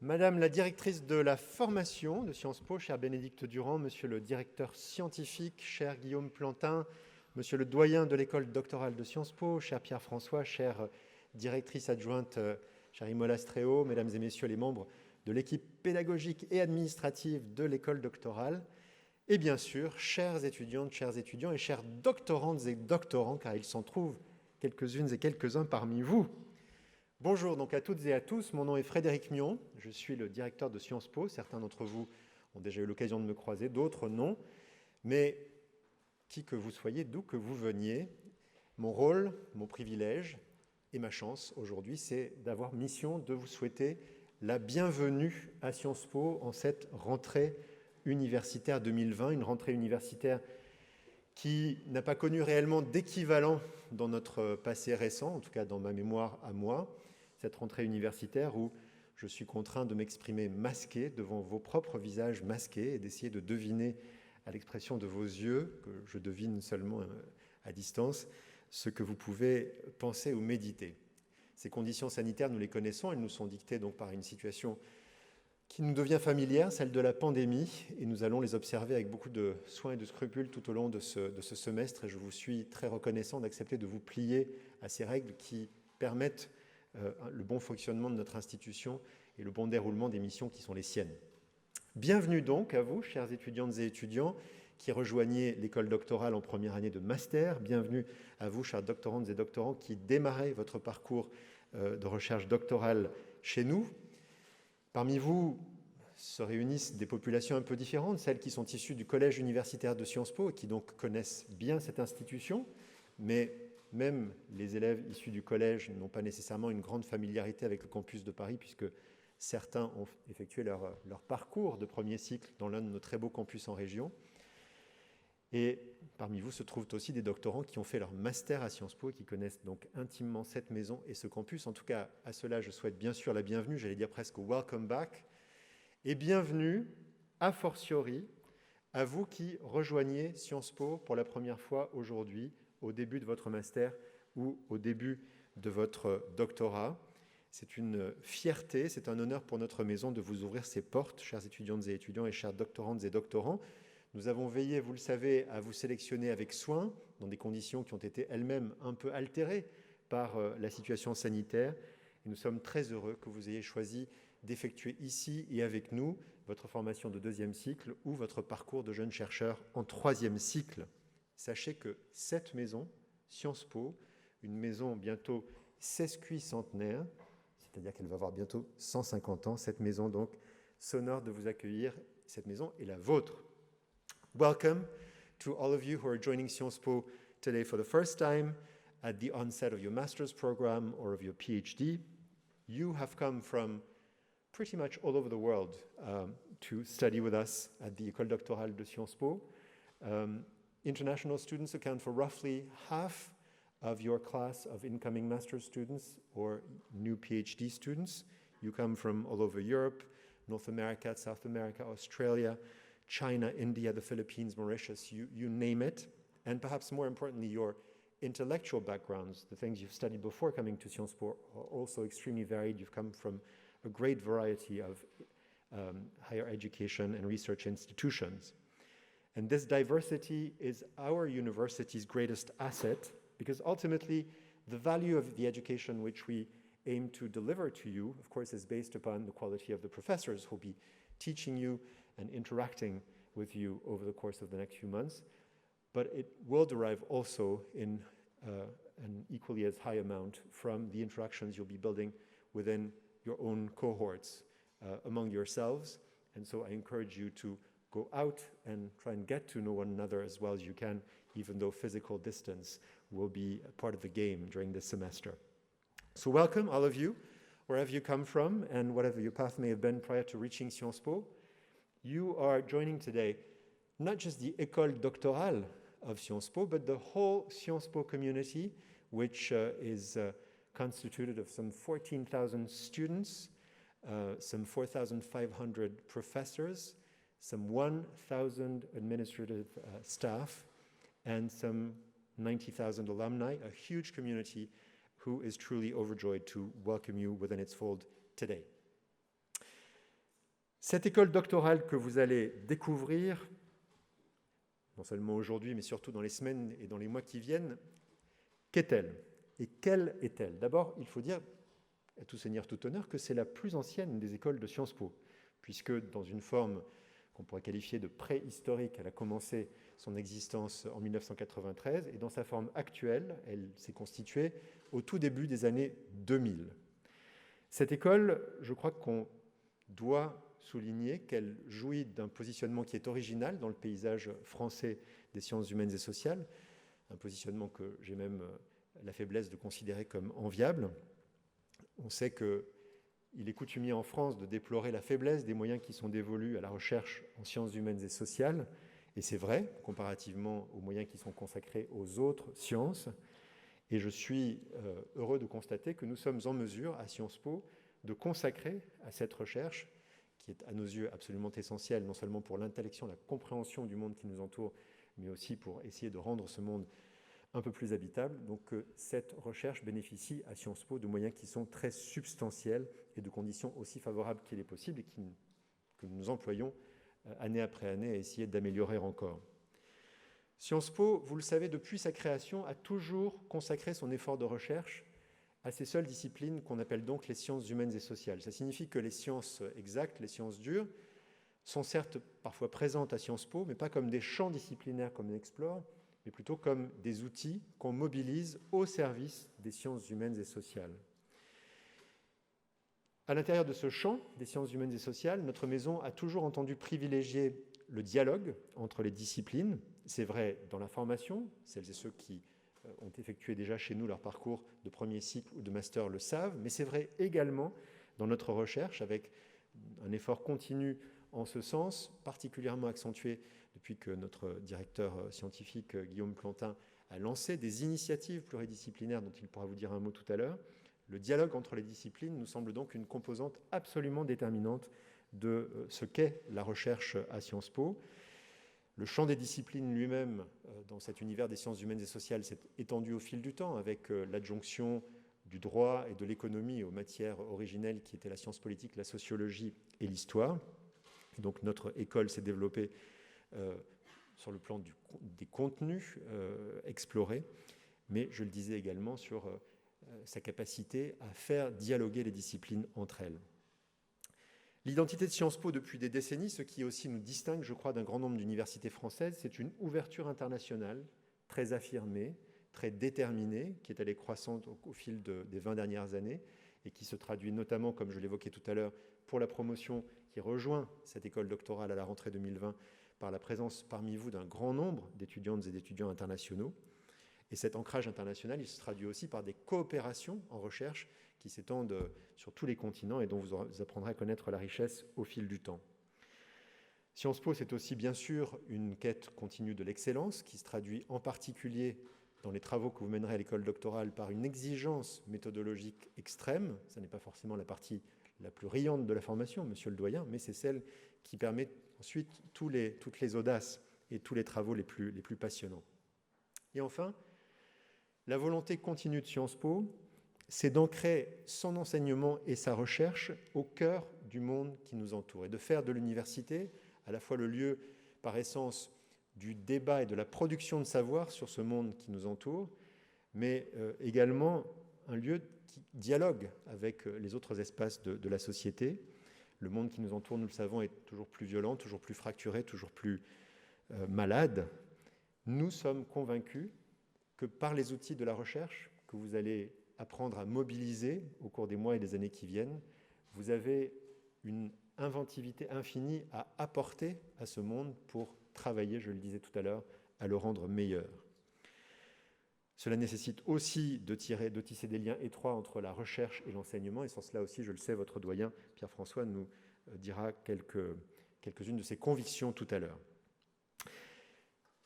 Madame la directrice de la formation de Sciences Po, chère Bénédicte Durand, monsieur le directeur scientifique, cher Guillaume Plantin, monsieur le doyen de l'école doctorale de Sciences Po, cher Pierre-François, chère directrice adjointe, chère Imola Stréau, mesdames et messieurs les membres de l'équipe pédagogique et administrative de l'école doctorale, et bien sûr, chères étudiantes, chers étudiants et chères doctorantes et doctorants, car il s'en trouve quelques-unes et quelques-uns parmi vous. Bonjour donc à toutes et à tous, mon nom est Frédéric Mion, je suis le directeur de Sciences Po, certains d'entre vous ont déjà eu l'occasion de me croiser, d'autres non, mais qui que vous soyez, d'où que vous veniez, mon rôle, mon privilège et ma chance aujourd'hui, c'est d'avoir mission de vous souhaiter la bienvenue à Sciences Po en cette rentrée universitaire 2020, une rentrée universitaire qui n'a pas connu réellement d'équivalent dans notre passé récent, en tout cas dans ma mémoire à moi, cette rentrée universitaire où je suis contraint de m'exprimer masqué devant vos propres visages masqués et d'essayer de deviner à l'expression de vos yeux, que je devine seulement à distance, ce que vous pouvez penser ou méditer. Ces conditions sanitaires, nous les connaissons, elles nous sont dictées donc par une situation qui nous devient familière, celle de la pandémie, et nous allons les observer avec beaucoup de soin et de scrupules tout au long de ce semestre, et je vous suis très reconnaissant d'accepter de vous plier à ces règles qui permettent le bon fonctionnement de notre institution et le bon déroulement des missions qui sont les siennes. Bienvenue donc à vous, chères étudiantes et étudiants, qui rejoignez l'école doctorale en première année de master. Bienvenue à vous, chers doctorantes et doctorants, qui démarrez votre parcours de recherche doctorale chez nous. Parmi vous se réunissent des populations un peu différentes, celles qui sont issues du collège universitaire de Sciences Po et qui donc connaissent bien cette institution, mais même les élèves issus du collège n'ont pas nécessairement une grande familiarité avec le campus de Paris, puisque certains ont effectué leur parcours de premier cycle dans l'un de nos très beaux campus en région. Et parmi vous se trouvent aussi des doctorants qui ont fait leur master à Sciences Po et qui connaissent donc intimement cette maison et ce campus. En tout cas, à cela, je souhaite bien sûr la bienvenue, j'allais dire presque welcome back, et bienvenue, a fortiori, à vous qui rejoignez Sciences Po pour la première fois aujourd'hui, au début de votre master ou au début de votre doctorat. C'est une fierté, c'est un honneur pour notre maison de vous ouvrir ses portes, chers étudiantes et étudiants et chers doctorantes et doctorants. Nous avons veillé, vous le savez, à vous sélectionner avec soin, dans des conditions qui ont été elles-mêmes un peu altérées par la situation sanitaire. Et nous sommes très heureux que vous ayez choisi d'effectuer ici et avec nous votre formation de deuxième cycle ou votre parcours de jeune chercheur en troisième cycle. Sachez que cette maison, Sciences Po, une maison bientôt sesquicentenaire, c'est-à-dire qu'elle va avoir bientôt 150 ans, cette maison donc s'honore de vous accueillir. Cette maison est la vôtre. Welcome to all of you who are joining Sciences Po today for the first time at the onset of your master's program or of your PhD. You have come from pretty much all over the world to study with us at the École doctorale de Sciences Po. International students account for roughly half of your class of incoming master's students or new PhD students. You come from all over Europe, North America, South America, Australia, China, India, the Philippines, Mauritius, you name it. And perhaps more importantly, your intellectual backgrounds, the things you've studied before coming to Sciences Po, are also extremely varied. You've come from a great variety of higher education and research institutions. And this diversity is our university's greatest asset, because ultimately the value of the education which we aim to deliver to you, of course, is based upon the quality of the professors who will be teaching you and interacting with you over the course of the next few months. But it will derive also in an equally as high amount from the interactions you'll be building within your own cohorts among yourselves. And so I encourage you to go out and try and get to know one another as well as you can, even though physical distance will be a part of the game during this semester. So welcome, all of you, wherever you come from and whatever your path may have been prior to reaching Sciences Po. You are joining today not just the École doctorale of Sciences Po, but the whole Sciences Po community, which is constituted of some 14,000 students, some 4,500 professors, some 1,000 administrative staff, and some 90,000 alumni, a huge community who is truly overjoyed to welcome you within its fold today. Cette école doctorale que vous allez découvrir, non seulement aujourd'hui, mais surtout dans les semaines et dans les mois qui viennent, qu'est-elle? Et quelle est-elle? D'abord, il faut dire, à tout seigneur, tout honneur, que c'est la plus ancienne des écoles de Sciences Po, puisque dans une forme qu'on pourrait qualifier de préhistorique, elle a commencé son existence en 1993, et dans sa forme actuelle, elle s'est constituée au tout début des années 2000. Cette école, je crois qu'on doit souligner qu'elle jouit d'un positionnement qui est original dans le paysage français des sciences humaines et sociales, un positionnement que j'ai même la faiblesse de considérer comme enviable. On sait qu'il est coutumier en France de déplorer la faiblesse des moyens qui sont dévolus à la recherche en sciences humaines et sociales, et c'est vrai, comparativement aux moyens qui sont consacrés aux autres sciences. Et je suis heureux de constater que nous sommes en mesure, à Sciences Po, de consacrer à cette recherche, qui est à nos yeux absolument essentielle, non seulement pour l'intellection, la compréhension du monde qui nous entoure, mais aussi pour essayer de rendre ce monde un peu plus habitable. Donc cette recherche bénéficie à Sciences Po de moyens qui sont très substantiels et de conditions aussi favorables qu'il est possible et que nous employons année après année à essayer d'améliorer encore. Sciences Po, vous le savez, depuis sa création, a toujours consacré son effort de recherche à ces seules disciplines qu'on appelle donc les sciences humaines et sociales. Ça signifie que les sciences exactes, les sciences dures, sont certes parfois présentes à Sciences Po, mais pas comme des champs disciplinaires comme on explore, mais plutôt comme des outils qu'on mobilise au service des sciences humaines et sociales. À l'intérieur de ce champ des sciences humaines et sociales, notre maison a toujours entendu privilégier le dialogue entre les disciplines. C'est vrai dans la formation, celles et ceux qui ont effectué déjà chez nous leur parcours de premier cycle ou de master le savent, mais c'est vrai également dans notre recherche, avec un effort continu en ce sens, particulièrement accentué depuis que notre directeur scientifique Guillaume Plantin a lancé des initiatives pluridisciplinaires dont il pourra vous dire un mot tout à l'heure. Le dialogue entre les disciplines nous semble donc une composante absolument déterminante de ce qu'est la recherche à Sciences Po. Le champ des disciplines lui-même, dans cet univers des sciences humaines et sociales, s'est étendu au fil du temps avec l'adjonction du droit et de l'économie aux matières originelles qui étaient la science politique, la sociologie et l'histoire. Donc notre école s'est développée sur le plan des contenus explorés, mais je le disais également sur sa capacité à faire dialoguer les disciplines entre elles. L'identité de Sciences Po depuis des décennies, ce qui aussi nous distingue, je crois, d'un grand nombre d'universités françaises, c'est une ouverture internationale très affirmée, très déterminée, qui est allée croissante au fil des 20 dernières années et qui se traduit notamment, comme je l'évoquais tout à l'heure, pour la promotion qui rejoint cette école doctorale à la rentrée 2020 par la présence parmi vous d'un grand nombre d'étudiantes et d'étudiants internationaux. Et cet ancrage international, il se traduit aussi par des coopérations en recherche qui s'étendent sur tous les continents et dont vous apprendrez à connaître la richesse au fil du temps. Sciences Po, c'est aussi bien sûr une quête continue de l'excellence qui se traduit en particulier dans les travaux que vous mènerez à l'école doctorale par une exigence méthodologique extrême. Ce n'est pas forcément la partie la plus riante de la formation, monsieur le doyen, mais c'est celle qui permet ensuite toutes les audaces et tous les travaux les plus passionnants. Et enfin, la volonté continue de Sciences Po, c'est d'ancrer son enseignement et sa recherche au cœur du monde qui nous entoure et de faire de l'université à la fois le lieu par essence du débat et de la production de savoir sur ce monde qui nous entoure, mais également un lieu qui dialogue avec les autres espaces de la société. Le monde qui nous entoure, nous le savons, est toujours plus violent, toujours plus fracturé, toujours plus malade. Nous sommes convaincus que par les outils de la recherche que vous allez apprendre à mobiliser au cours des mois et des années qui viennent, vous avez une inventivité infinie à apporter à ce monde pour travailler, je le disais tout à l'heure, à le rendre meilleur. Cela nécessite aussi de tisser des liens étroits entre la recherche et l'enseignement, et sans cela aussi, je le sais, votre doyen Pierre-François nous dira quelques-unes de ses convictions tout à l'heure.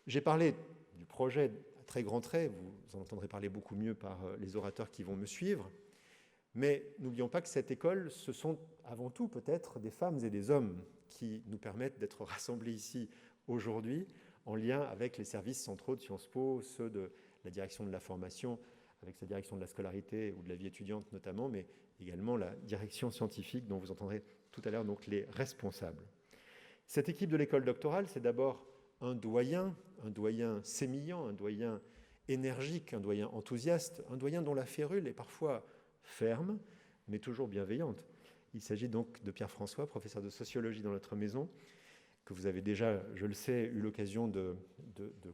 J'ai parlé du projet à très grands traits, vous en entendrez parler beaucoup mieux par les orateurs qui vont me suivre, mais n'oublions pas que cette école, ce sont avant tout peut-être des femmes et des hommes qui nous permettent d'être rassemblés ici aujourd'hui en lien avec les services centraux de Sciences Po, ceux de la direction de la formation, avec sa direction de la scolarité ou de la vie étudiante notamment, mais également la direction scientifique dont vous entendrez tout à l'heure donc les responsables. Cette équipe de l'école doctorale, c'est d'abord un doyen sémillant, un doyen énergique, un doyen enthousiaste, un doyen dont la férule est parfois ferme, mais toujours bienveillante. Il s'agit donc de Pierre François, professeur de sociologie dans notre maison, que vous avez déjà, je le sais, eu l'occasion de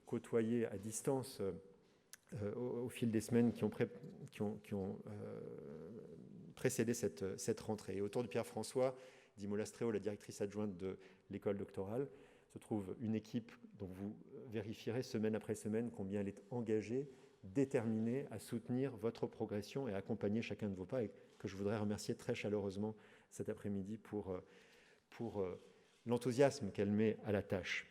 côtoyer à distance au fil des semaines qui ont précédé cette rentrée. Et autour de Pierre François, Dimo Lastreo, la directrice adjointe de l'école doctorale, se trouve une équipe dont vous vérifierez semaine après semaine combien elle est engagée, déterminée à soutenir votre progression et à accompagner chacun de vos pas, et que je voudrais remercier très chaleureusement cet après-midi pour l'enthousiasme qu'elle met à la tâche.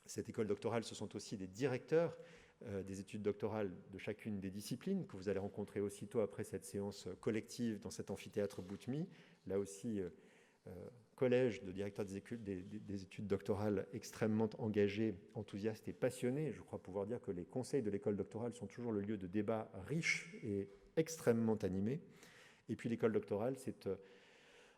Cette école doctorale, ce sont aussi des directeurs des études doctorales de chacune des disciplines que vous allez rencontrer aussitôt après cette séance collective dans cet amphithéâtre Boutmy. Là aussi, collège de directeurs des études doctorales extrêmement engagés, enthousiastes et passionnés. Je crois pouvoir dire que les conseils de l'école doctorale sont toujours le lieu de débats riches et extrêmement animés. Et puis l'école doctorale, c'est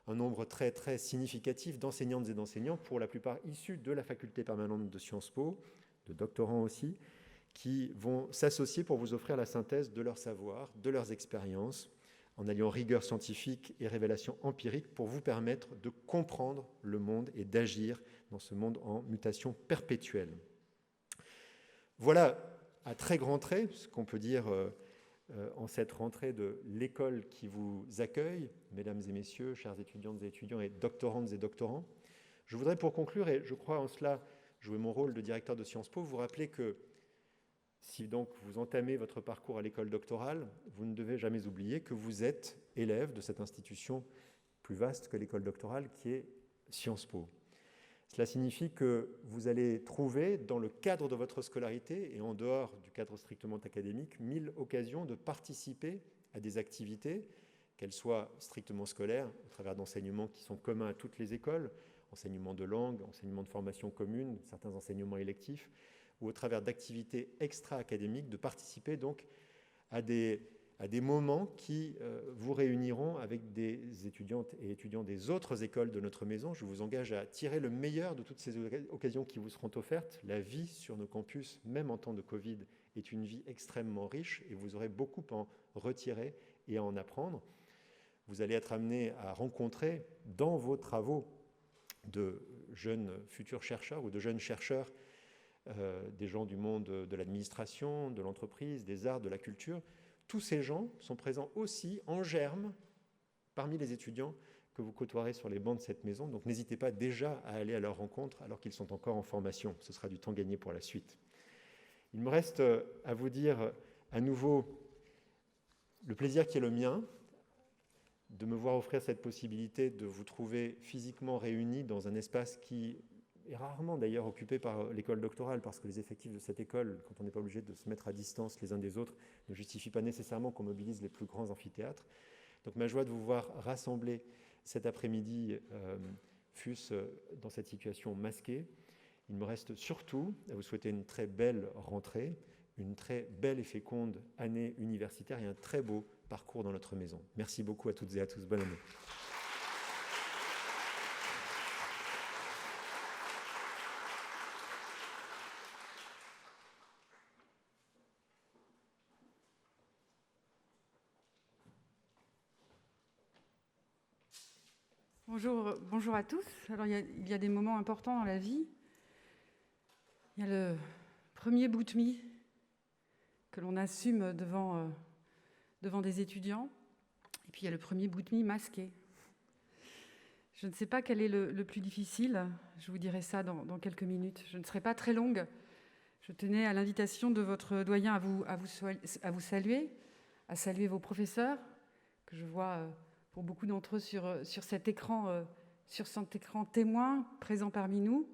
un nombre très très significatif d'enseignantes et d'enseignants, pour la plupart issus de la faculté permanente de Sciences Po, de doctorants aussi, qui vont s'associer pour vous offrir la synthèse de leur savoir, de leurs expériences, en alliant rigueur scientifique et révélation empirique pour vous permettre de comprendre le monde et d'agir dans ce monde en mutation perpétuelle. Voilà, à très grands traits, ce qu'on peut dire en cette rentrée de l'école qui vous accueille, mesdames et messieurs, chers étudiantes et étudiants et doctorantes et doctorants. Je voudrais pour conclure, et je crois en cela jouer mon rôle de directeur de Sciences Po, vous rappeler que si donc vous entamez votre parcours à l'école doctorale, vous ne devez jamais oublier que vous êtes élève de cette institution plus vaste que l'école doctorale qui est Sciences Po. Cela signifie que vous allez trouver dans le cadre de votre scolarité et en dehors du cadre strictement académique 1000 occasions de participer à des activités, qu'elles soient strictement scolaires, au travers d'enseignements qui sont communs à toutes les écoles, enseignement de langue, enseignement de formation commune, certains enseignements électifs, ou au travers d'activités extra-académiques, de participer donc à des moments qui vous réuniront avec des étudiantes et étudiants des autres écoles de notre maison. Je vous engage à tirer le meilleur de toutes ces occasions qui vous seront offertes. La vie sur nos campus, même en temps de Covid, est une vie extrêmement riche et vous aurez beaucoup à en retirer et à en apprendre. Vous allez être amené à rencontrer dans vos travaux de jeunes futurs chercheurs ou de jeunes chercheurs, des gens du monde de l'administration, de l'entreprise, des arts, de la culture. Tous ces gens sont présents aussi en germe parmi les étudiants que vous côtoierez sur les bancs de cette maison. Donc n'hésitez pas déjà à aller à leur rencontre alors qu'ils sont encore en formation. Ce sera du temps gagné pour la suite. Il me reste à vous dire à nouveau le plaisir qui est le mien de me voir offrir cette possibilité de vous trouver physiquement réunis dans un espace qui est rarement d'ailleurs occupé par l'école doctorale, parce que les effectifs de cette école, quand on n'est pas obligé de se mettre à distance les uns des autres, ne justifient pas nécessairement qu'on mobilise les plus grands amphithéâtres. Donc ma joie de vous voir rassemblés cet après-midi, fût-ce dans cette situation masquée. Il me reste surtout à vous souhaiter une très belle rentrée, une très belle et féconde année universitaire et un très beau parcours dans notre maison. Merci beaucoup à toutes et à tous. Bonne année. Bonjour à tous. Alors, il y a des moments importants dans la vie. Il y a le premier Boutmy que l'on assume devant des étudiants. Et puis, il y a le premier Boutmy masqué. Je ne sais pas quel est le plus difficile. Je vous dirai ça dans quelques minutes. Je ne serai pas très longue. Je tenais à l'invitation de votre doyen à vous saluer, à saluer vos professeurs, que je vois pour beaucoup d'entre eux sur cet écran témoin présent parmi nous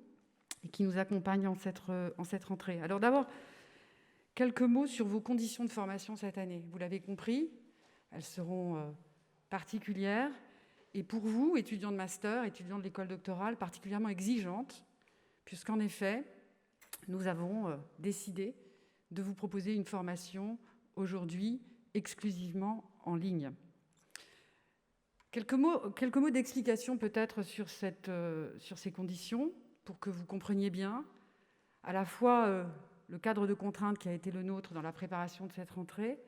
et qui nous accompagne en cette rentrée. Alors d'abord, quelques mots sur vos conditions de formation cette année. Vous l'avez compris, elles seront particulières et pour vous, étudiants de master, étudiants de l'école doctorale, particulièrement exigeantes, puisqu'en effet, nous avons décidé de vous proposer une formation aujourd'hui exclusivement en ligne. Quelques mots d'explication peut-être sur ces conditions, pour que vous compreniez bien à la fois le cadre de contraintes qui a été le nôtre dans la préparation de cette rentrée,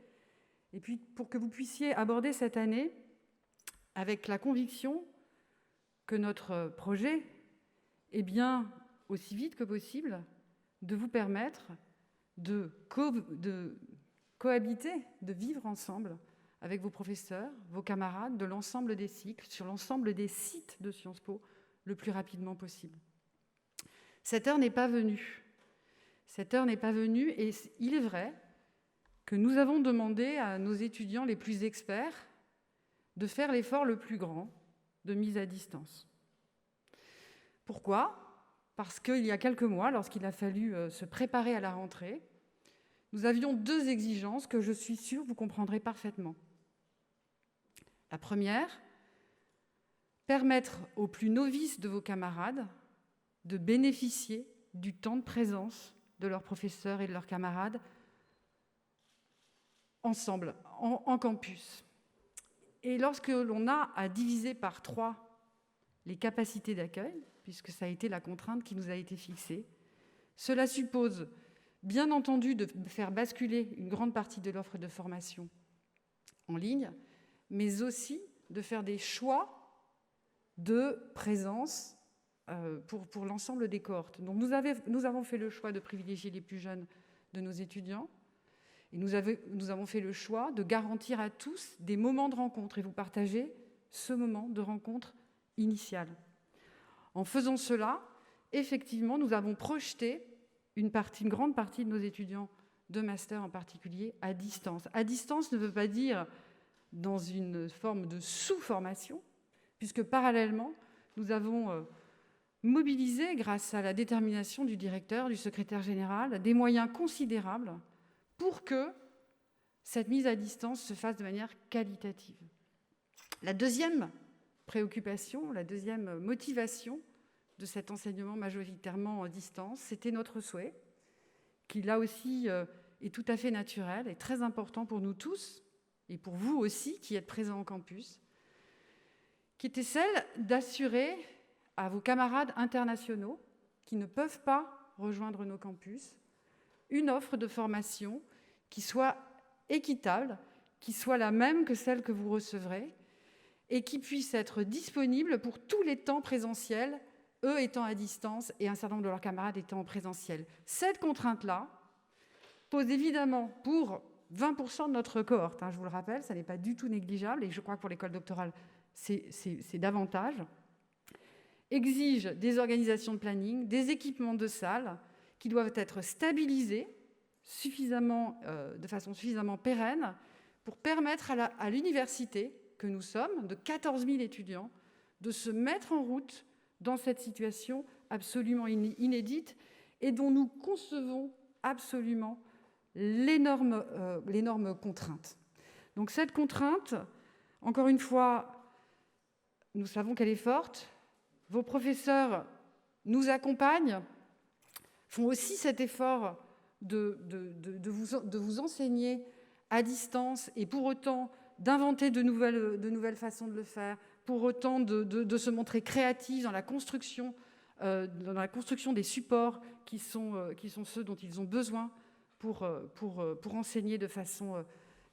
et puis pour que vous puissiez aborder cette année avec la conviction que notre projet est bien, aussi vite que possible, de vous permettre de cohabiter, de vivre ensemble avec vos professeurs, vos camarades, de l'ensemble des cycles, sur l'ensemble des sites de Sciences Po, le plus rapidement possible. Cette heure n'est pas venue. Cette heure n'est pas venue, et il est vrai que nous avons demandé à nos étudiants les plus experts de faire l'effort le plus grand de mise à distance. Pourquoi ? Parce qu'il y a quelques mois, lorsqu'il a fallu se préparer à la rentrée, nous avions 2 exigences que je suis sûre vous comprendrez parfaitement. La première, permettre aux plus novices de vos camarades de bénéficier du temps de présence de leurs professeurs et de leurs camarades ensemble, en campus. Et lorsque l'on a à diviser par 3 les capacités d'accueil, puisque ça a été la contrainte qui nous a été fixée, cela suppose bien entendu de faire basculer une grande partie de l'offre de formation en ligne, mais aussi de faire des choix de présence pour l'ensemble des cohortes. Donc nous avons fait le choix de privilégier les plus jeunes de nos étudiants, et nous avons fait le choix de garantir à tous des moments de rencontre, et vous partagez ce moment de rencontre initiale. En faisant cela, effectivement, nous avons projeté une grande partie de nos étudiants de master en particulier à distance. À distance ne veut pas dire dans une forme de sous-formation, puisque parallèlement, nous avons mobilisé, grâce à la détermination du directeur, du secrétaire général, des moyens considérables pour que cette mise à distance se fasse de manière qualitative. La deuxième préoccupation, la deuxième motivation de cet enseignement majoritairement en distance, c'était notre souhait, qui là aussi est tout à fait naturel et très important pour nous tous, et pour vous aussi qui êtes présents en campus, qui était celle d'assurer à vos camarades internationaux qui ne peuvent pas rejoindre nos campus une offre de formation qui soit équitable, qui soit la même que celle que vous recevrez, et qui puisse être disponible pour tous les temps présentiels, eux étant à distance et un certain nombre de leurs camarades étant en présentiel. Cette contrainte-là pose évidemment pour 20% de notre cohorte, je vous le rappelle, ça n'est pas du tout négligeable, et je crois que pour l'école doctorale, c'est davantage, exige des organisations de planning, des équipements de salles qui doivent être stabilisés de façon suffisamment pérenne pour permettre à l'université que nous sommes, de 14 000 étudiants, de se mettre en route dans cette situation absolument inédite et dont nous concevons absolument l'énorme contrainte. Donc cette contrainte, encore une fois, nous savons qu'elle est forte. Vos professeurs nous accompagnent, font aussi cet effort de vous enseigner à distance et pour autant d'inventer de nouvelles façons de le faire, pour autant de se montrer créatifs dans la construction des supports qui sont ceux dont ils ont besoin pour enseigner de façon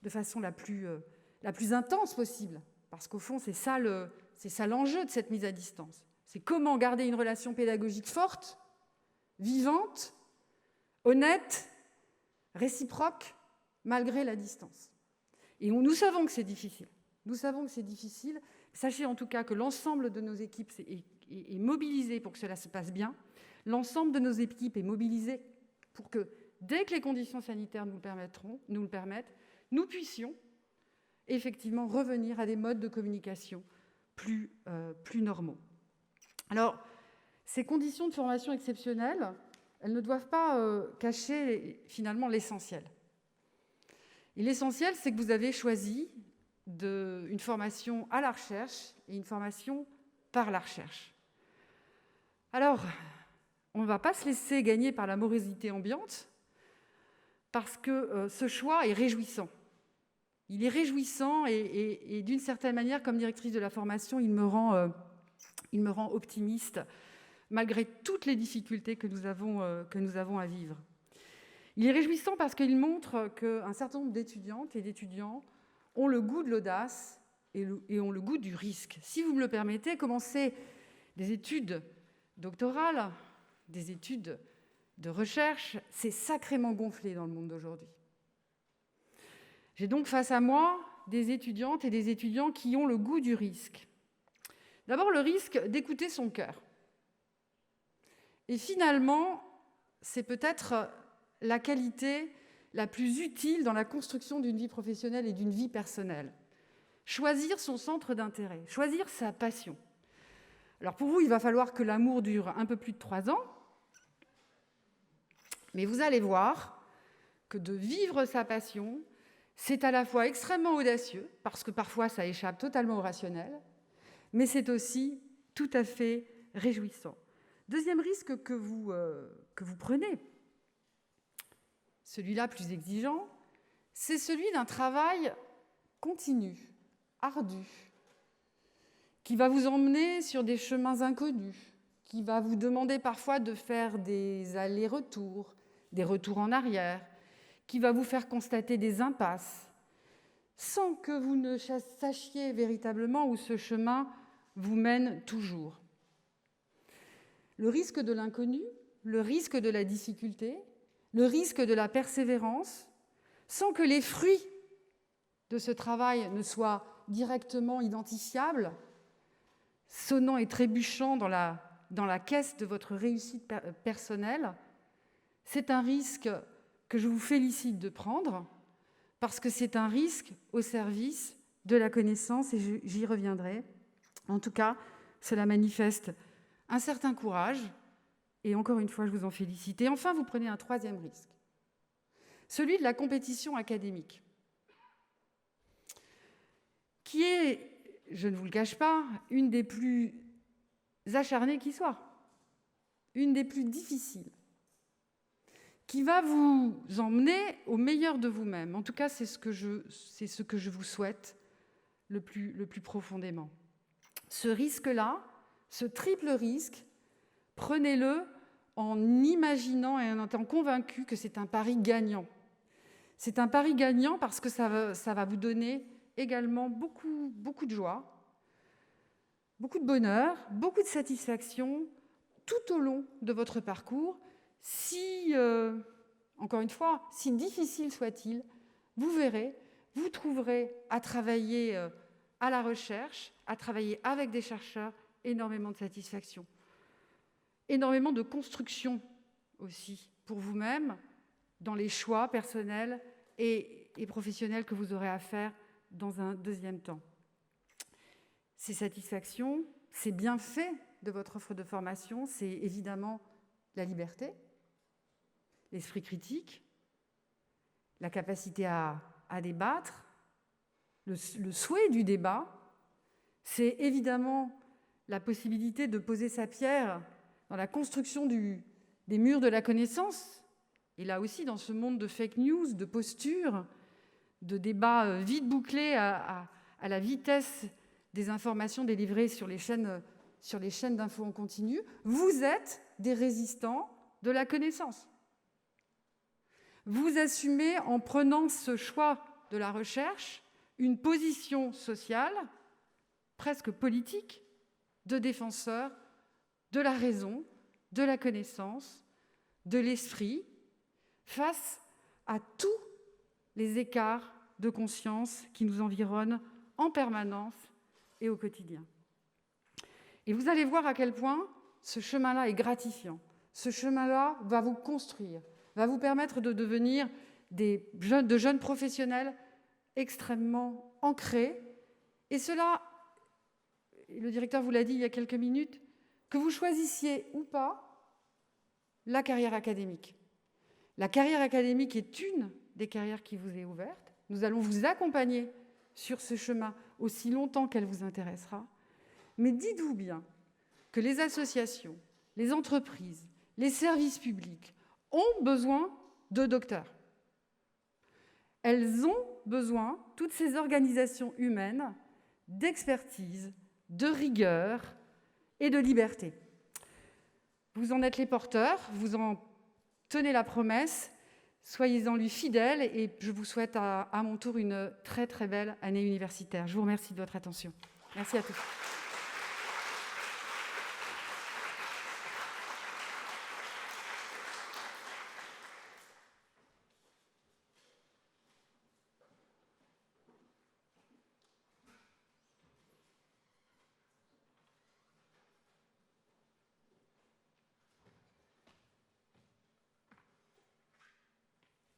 la plus intense possible. Parce qu'au fond, c'est ça l'enjeu de cette mise à distance. C'est comment garder une relation pédagogique forte, vivante, honnête, réciproque, malgré la distance. Et nous savons que c'est difficile. Nous savons que c'est difficile. Sachez en tout cas que l'ensemble de nos équipes est mobilisé pour que cela se passe bien. L'ensemble de nos équipes est mobilisé pour que, dès que les conditions sanitaires nous le permettent, nous puissions effectivement revenir à des modes de communication plus normaux. Alors, ces conditions de formation exceptionnelles, elles ne doivent pas cacher finalement l'essentiel. Et l'essentiel, c'est que vous avez choisi une formation à la recherche et une formation par la recherche. Alors, on ne va pas se laisser gagner par la morosité ambiante, parce que ce choix est réjouissant. il est réjouissant et d'une certaine manière, comme directrice de la formation, il me rend optimiste, malgré toutes les difficultés que nous avons à vivre. Il est réjouissant parce qu'il montre qu'un certain nombre d'étudiantes et d'étudiants ont le goût de l'audace et ont le goût du risque. Si vous me le permettez, commencer des études doctorales, des études de recherche, c'est sacrément gonflé dans le monde d'aujourd'hui. J'ai donc face à moi des étudiantes et des étudiants qui ont le goût du risque. D'abord, le risque d'écouter son cœur. Et finalement, c'est peut-être la qualité la plus utile dans la construction d'une vie professionnelle et d'une vie personnelle. Choisir son centre d'intérêt, choisir sa passion. Alors pour vous, il va falloir que l'amour dure un peu plus de 3 ans, mais vous allez voir que de vivre sa passion, c'est à la fois extrêmement audacieux, parce que parfois ça échappe totalement au rationnel, mais c'est aussi tout à fait réjouissant. Deuxième risque que vous prenez, celui-là plus exigeant, c'est celui d'un travail continu, ardu, qui va vous emmener sur des chemins inconnus, qui va vous demander parfois de faire des allers-retours, des retours en arrière, qui va vous faire constater des impasses, sans que vous ne sachiez véritablement où ce chemin vous mène toujours. Le risque de l'inconnu, le risque de la difficulté, le risque de la persévérance, sans que les fruits de ce travail ne soient directement identifiables, sonnant et trébuchant dans la caisse de votre réussite personnelle, c'est un risque que je vous félicite de prendre, parce que c'est un risque au service de la connaissance, et j'y reviendrai. En tout cas, cela manifeste un certain courage, et encore une fois, je vous en félicite. Et enfin, vous prenez un troisième risque, celui de la compétition académique, qui est, je ne vous le cache pas, une des plus acharnées qui soit, une des plus difficiles, qui va vous emmener au meilleur de vous-même. En tout cas, c'est ce que je vous souhaite le plus profondément. Ce risque-là, ce triple risque, prenez-le en imaginant et en étant convaincu que c'est un pari gagnant. C'est un pari gagnant parce que ça va vous donner également beaucoup de joie, beaucoup de bonheur, beaucoup de satisfaction tout au long de votre parcours. Encore une fois, si difficile soit-il, vous verrez, vous trouverez à travailler à la recherche, à travailler avec des chercheurs, énormément de satisfaction, énormément de construction aussi pour vous-même, dans les choix personnels et professionnels que vous aurez à faire dans un deuxième temps. Ces satisfactions, ces bienfaits de votre offre de formation, c'est évidemment la liberté, l'esprit critique, la capacité à débattre, le souhait du débat, c'est évidemment la possibilité de poser sa pierre dans la construction des murs de la connaissance, et là aussi dans ce monde de fake news, de postures, de débats vite bouclés à la vitesse des informations délivrées sur les chaînes d'infos en continu, vous êtes des résistants de la connaissance. Vous assumez, en prenant ce choix de la recherche, une position sociale, presque politique, de défenseur de la raison, de la connaissance, de l'esprit, face à tous les écarts de conscience qui nous environnent en permanence et au quotidien. Et vous allez voir à quel point ce chemin-là est gratifiant. Ce chemin-là va vous construire, va vous permettre de devenir de jeunes professionnels extrêmement ancrés. Et cela, le directeur vous l'a dit il y a quelques minutes, que vous choisissiez ou pas la carrière académique. La carrière académique est une des carrières qui vous est ouverte. Nous allons vous accompagner sur ce chemin aussi longtemps qu'elle vous intéressera. Mais dites-vous bien que les associations, les entreprises, les services publics ont besoin de docteurs. Elles ont besoin, toutes ces organisations humaines, d'expertise, de rigueur et de liberté. Vous en êtes les porteurs, vous en tenez la promesse, soyez-en lui fidèles et je vous souhaite à mon tour une très très belle année universitaire. Je vous remercie de votre attention. Merci à tous.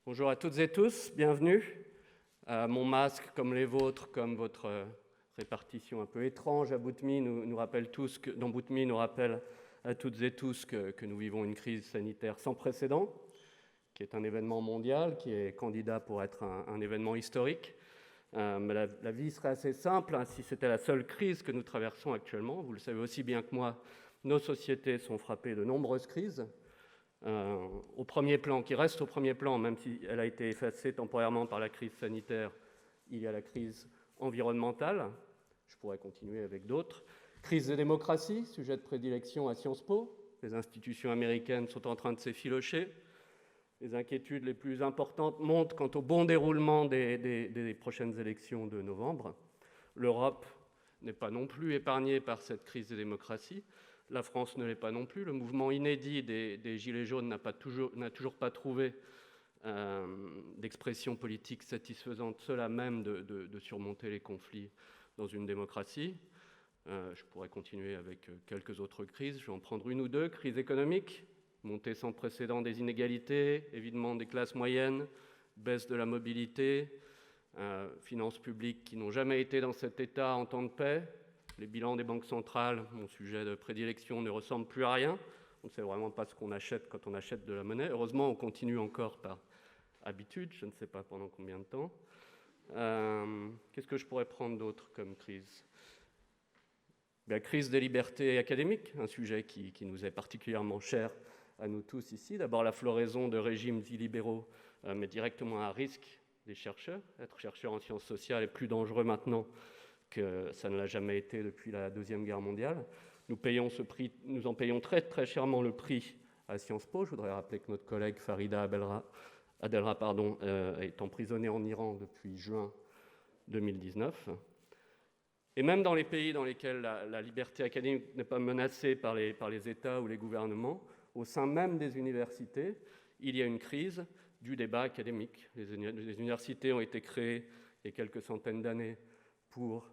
Bonjour à toutes et tous, bienvenue. Mon masque, comme les vôtres, comme votre répartition un peu étrange à Boutmy, nous rappelle tous que, dans Boutmy, nous rappelle à toutes et tous que nous vivons une crise sanitaire sans précédent, qui est un événement mondial, qui est candidat pour être un événement historique. Mais la vie serait assez simple hein, si c'était la seule crise que nous traversons actuellement. Vous le savez aussi bien que moi, nos sociétés sont frappées de nombreuses crises. Au premier plan, qui reste au premier plan, même si elle a été effacée temporairement par la crise sanitaire, il y a la crise environnementale, je pourrais continuer avec d'autres. Crise des démocraties, sujet de prédilection à Sciences Po, les institutions américaines sont en train de s'effilocher. Les inquiétudes les plus importantes montent quant au bon déroulement des prochaines élections de novembre. L'Europe n'est pas non plus épargnée par cette crise des démocraties. La France ne l'est pas non plus. Le mouvement inédit des Gilets jaunes n'a toujours pas trouvé d'expression politique satisfaisante, cela même de surmonter les conflits dans une démocratie. Je pourrais continuer avec quelques autres crises. Je vais en prendre une ou deux. Crise économique, montée sans précédent des inégalités, évidemment des classes moyennes, baisse de la mobilité, finances publiques qui n'ont jamais été dans cet état en temps de paix. Les bilans des banques centrales, mon sujet de prédilection, ne ressemblent plus à rien. On ne sait vraiment pas ce qu'on achète quand on achète de la monnaie. Heureusement, on continue encore par habitude, je ne sais pas pendant combien de temps. Qu'est-ce que je pourrais prendre d'autre comme crise ? La crise des libertés académiques, un sujet qui nous est particulièrement cher à nous tous ici. D'abord, la floraison de régimes illibéraux met directement à risque les chercheurs. Être chercheur en sciences sociales est plus dangereux maintenant que ça ne l'a jamais été depuis la Deuxième Guerre mondiale. Nous en payons très, très chèrement le prix à Sciences Po. Je voudrais rappeler que notre collègue Farida Adelra est emprisonnée en Iran depuis juin 2019. Et même dans les pays dans lesquels la liberté académique n'est pas menacée par les États ou les gouvernements, au sein même des universités, il y a une crise du débat académique. Les universités ont été créées il y a quelques centaines d'années pour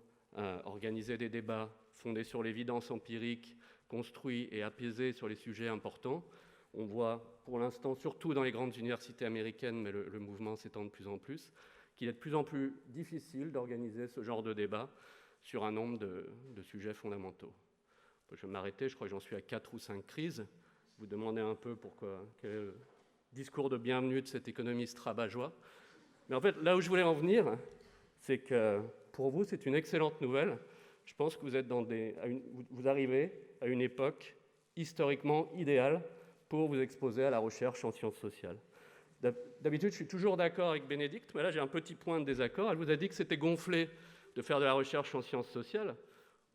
organiser des débats fondés sur l'évidence empirique, construits et apaisés sur les sujets importants. On voit pour l'instant, surtout dans les grandes universités américaines, mais le mouvement s'étend de plus en plus, qu'il est de plus en plus difficile d'organiser ce genre de débat sur un nombre de sujets fondamentaux. Je vais m'arrêter, je crois que j'en suis à 4 ou 5 crises. Vous demandez un peu quel est le discours de bienvenue de cet économiste rabat-joie. Mais en fait, là où je voulais en venir, c'est que pour vous, c'est une excellente nouvelle. Je pense que vous arrivez à une époque historiquement idéale pour vous exposer à la recherche en sciences sociales. D'habitude, je suis toujours d'accord avec Bénédicte, mais là, j'ai un petit point de désaccord. Elle vous a dit que c'était gonflé de faire de la recherche en sciences sociales.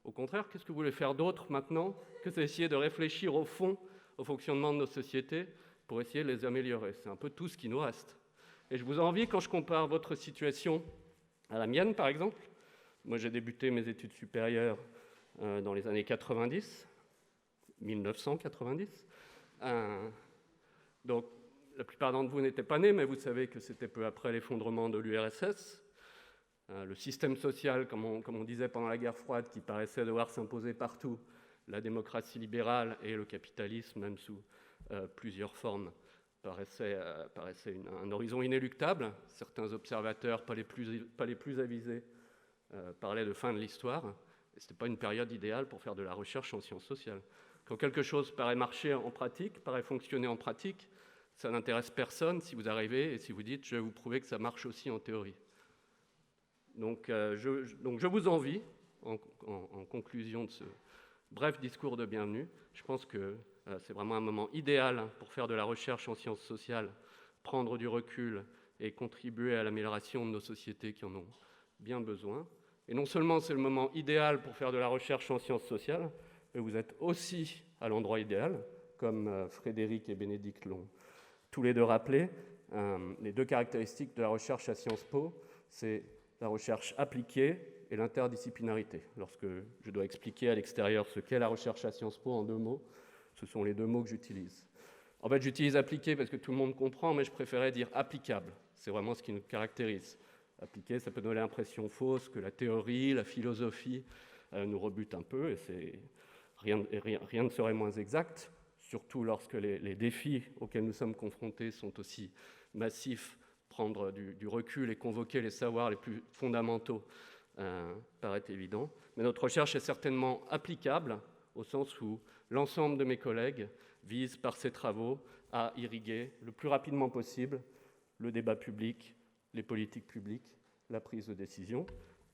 Au contraire, qu'est-ce que vous voulez faire d'autre maintenant que d'essayer de réfléchir au fond, au fonctionnement de nos sociétés pour essayer de les améliorer? C'est un peu tout ce qui nous reste. Et je vous envie quand je compare votre situation à la mienne, par exemple. Moi, j'ai débuté mes études supérieures dans les années 90, 1990. Donc, la plupart d'entre vous n'étaient pas nés, mais vous savez que c'était peu après l'effondrement de l'URSS. Le système social, comme on disait pendant la guerre froide, qui paraissait devoir s'imposer partout, la démocratie libérale et le capitalisme, même sous plusieurs formes, paraissait un horizon inéluctable. Certains observateurs, pas les plus avisés, parlaient de fin de l'histoire. Ce n'était pas une période idéale pour faire de la recherche en sciences sociales. Quand quelque chose paraît marcher en pratique, paraît fonctionner en pratique, ça n'intéresse personne si vous arrivez et si vous dites « je vais vous prouver que ça marche aussi en théorie ». Donc je vous envie, en conclusion de ce bref discours de bienvenue. Je pense que c'est vraiment un moment idéal pour faire de la recherche en sciences sociales, prendre du recul, et contribuer à l'amélioration de nos sociétés qui en ont bien besoin. Et non seulement c'est le moment idéal pour faire de la recherche en sciences sociales, mais vous êtes aussi à l'endroit idéal, comme Frédéric et Bénédicte l'ont tous les deux rappelé. Les deux caractéristiques de la recherche à Sciences Po, c'est la recherche appliquée et l'interdisciplinarité. Lorsque je dois expliquer à l'extérieur ce qu'est la recherche à Sciences Po en 2 mots, ce sont les 2 mots que j'utilise. En fait, j'utilise appliqué parce que tout le monde comprend, mais je préférais dire applicable. C'est vraiment ce qui nous caractérise. Appliqué, ça peut donner l'impression fausse que la théorie, la philosophie nous rebutent un peu, et rien ne serait moins exact, surtout lorsque les défis auxquels nous sommes confrontés sont aussi massifs. Prendre du recul et convoquer les savoirs les plus fondamentaux paraît évident. Mais notre recherche est certainement applicable, au sens où l'ensemble de mes collègues vise par ces travaux à irriguer le plus rapidement possible le débat public, les politiques publiques, la prise de décision.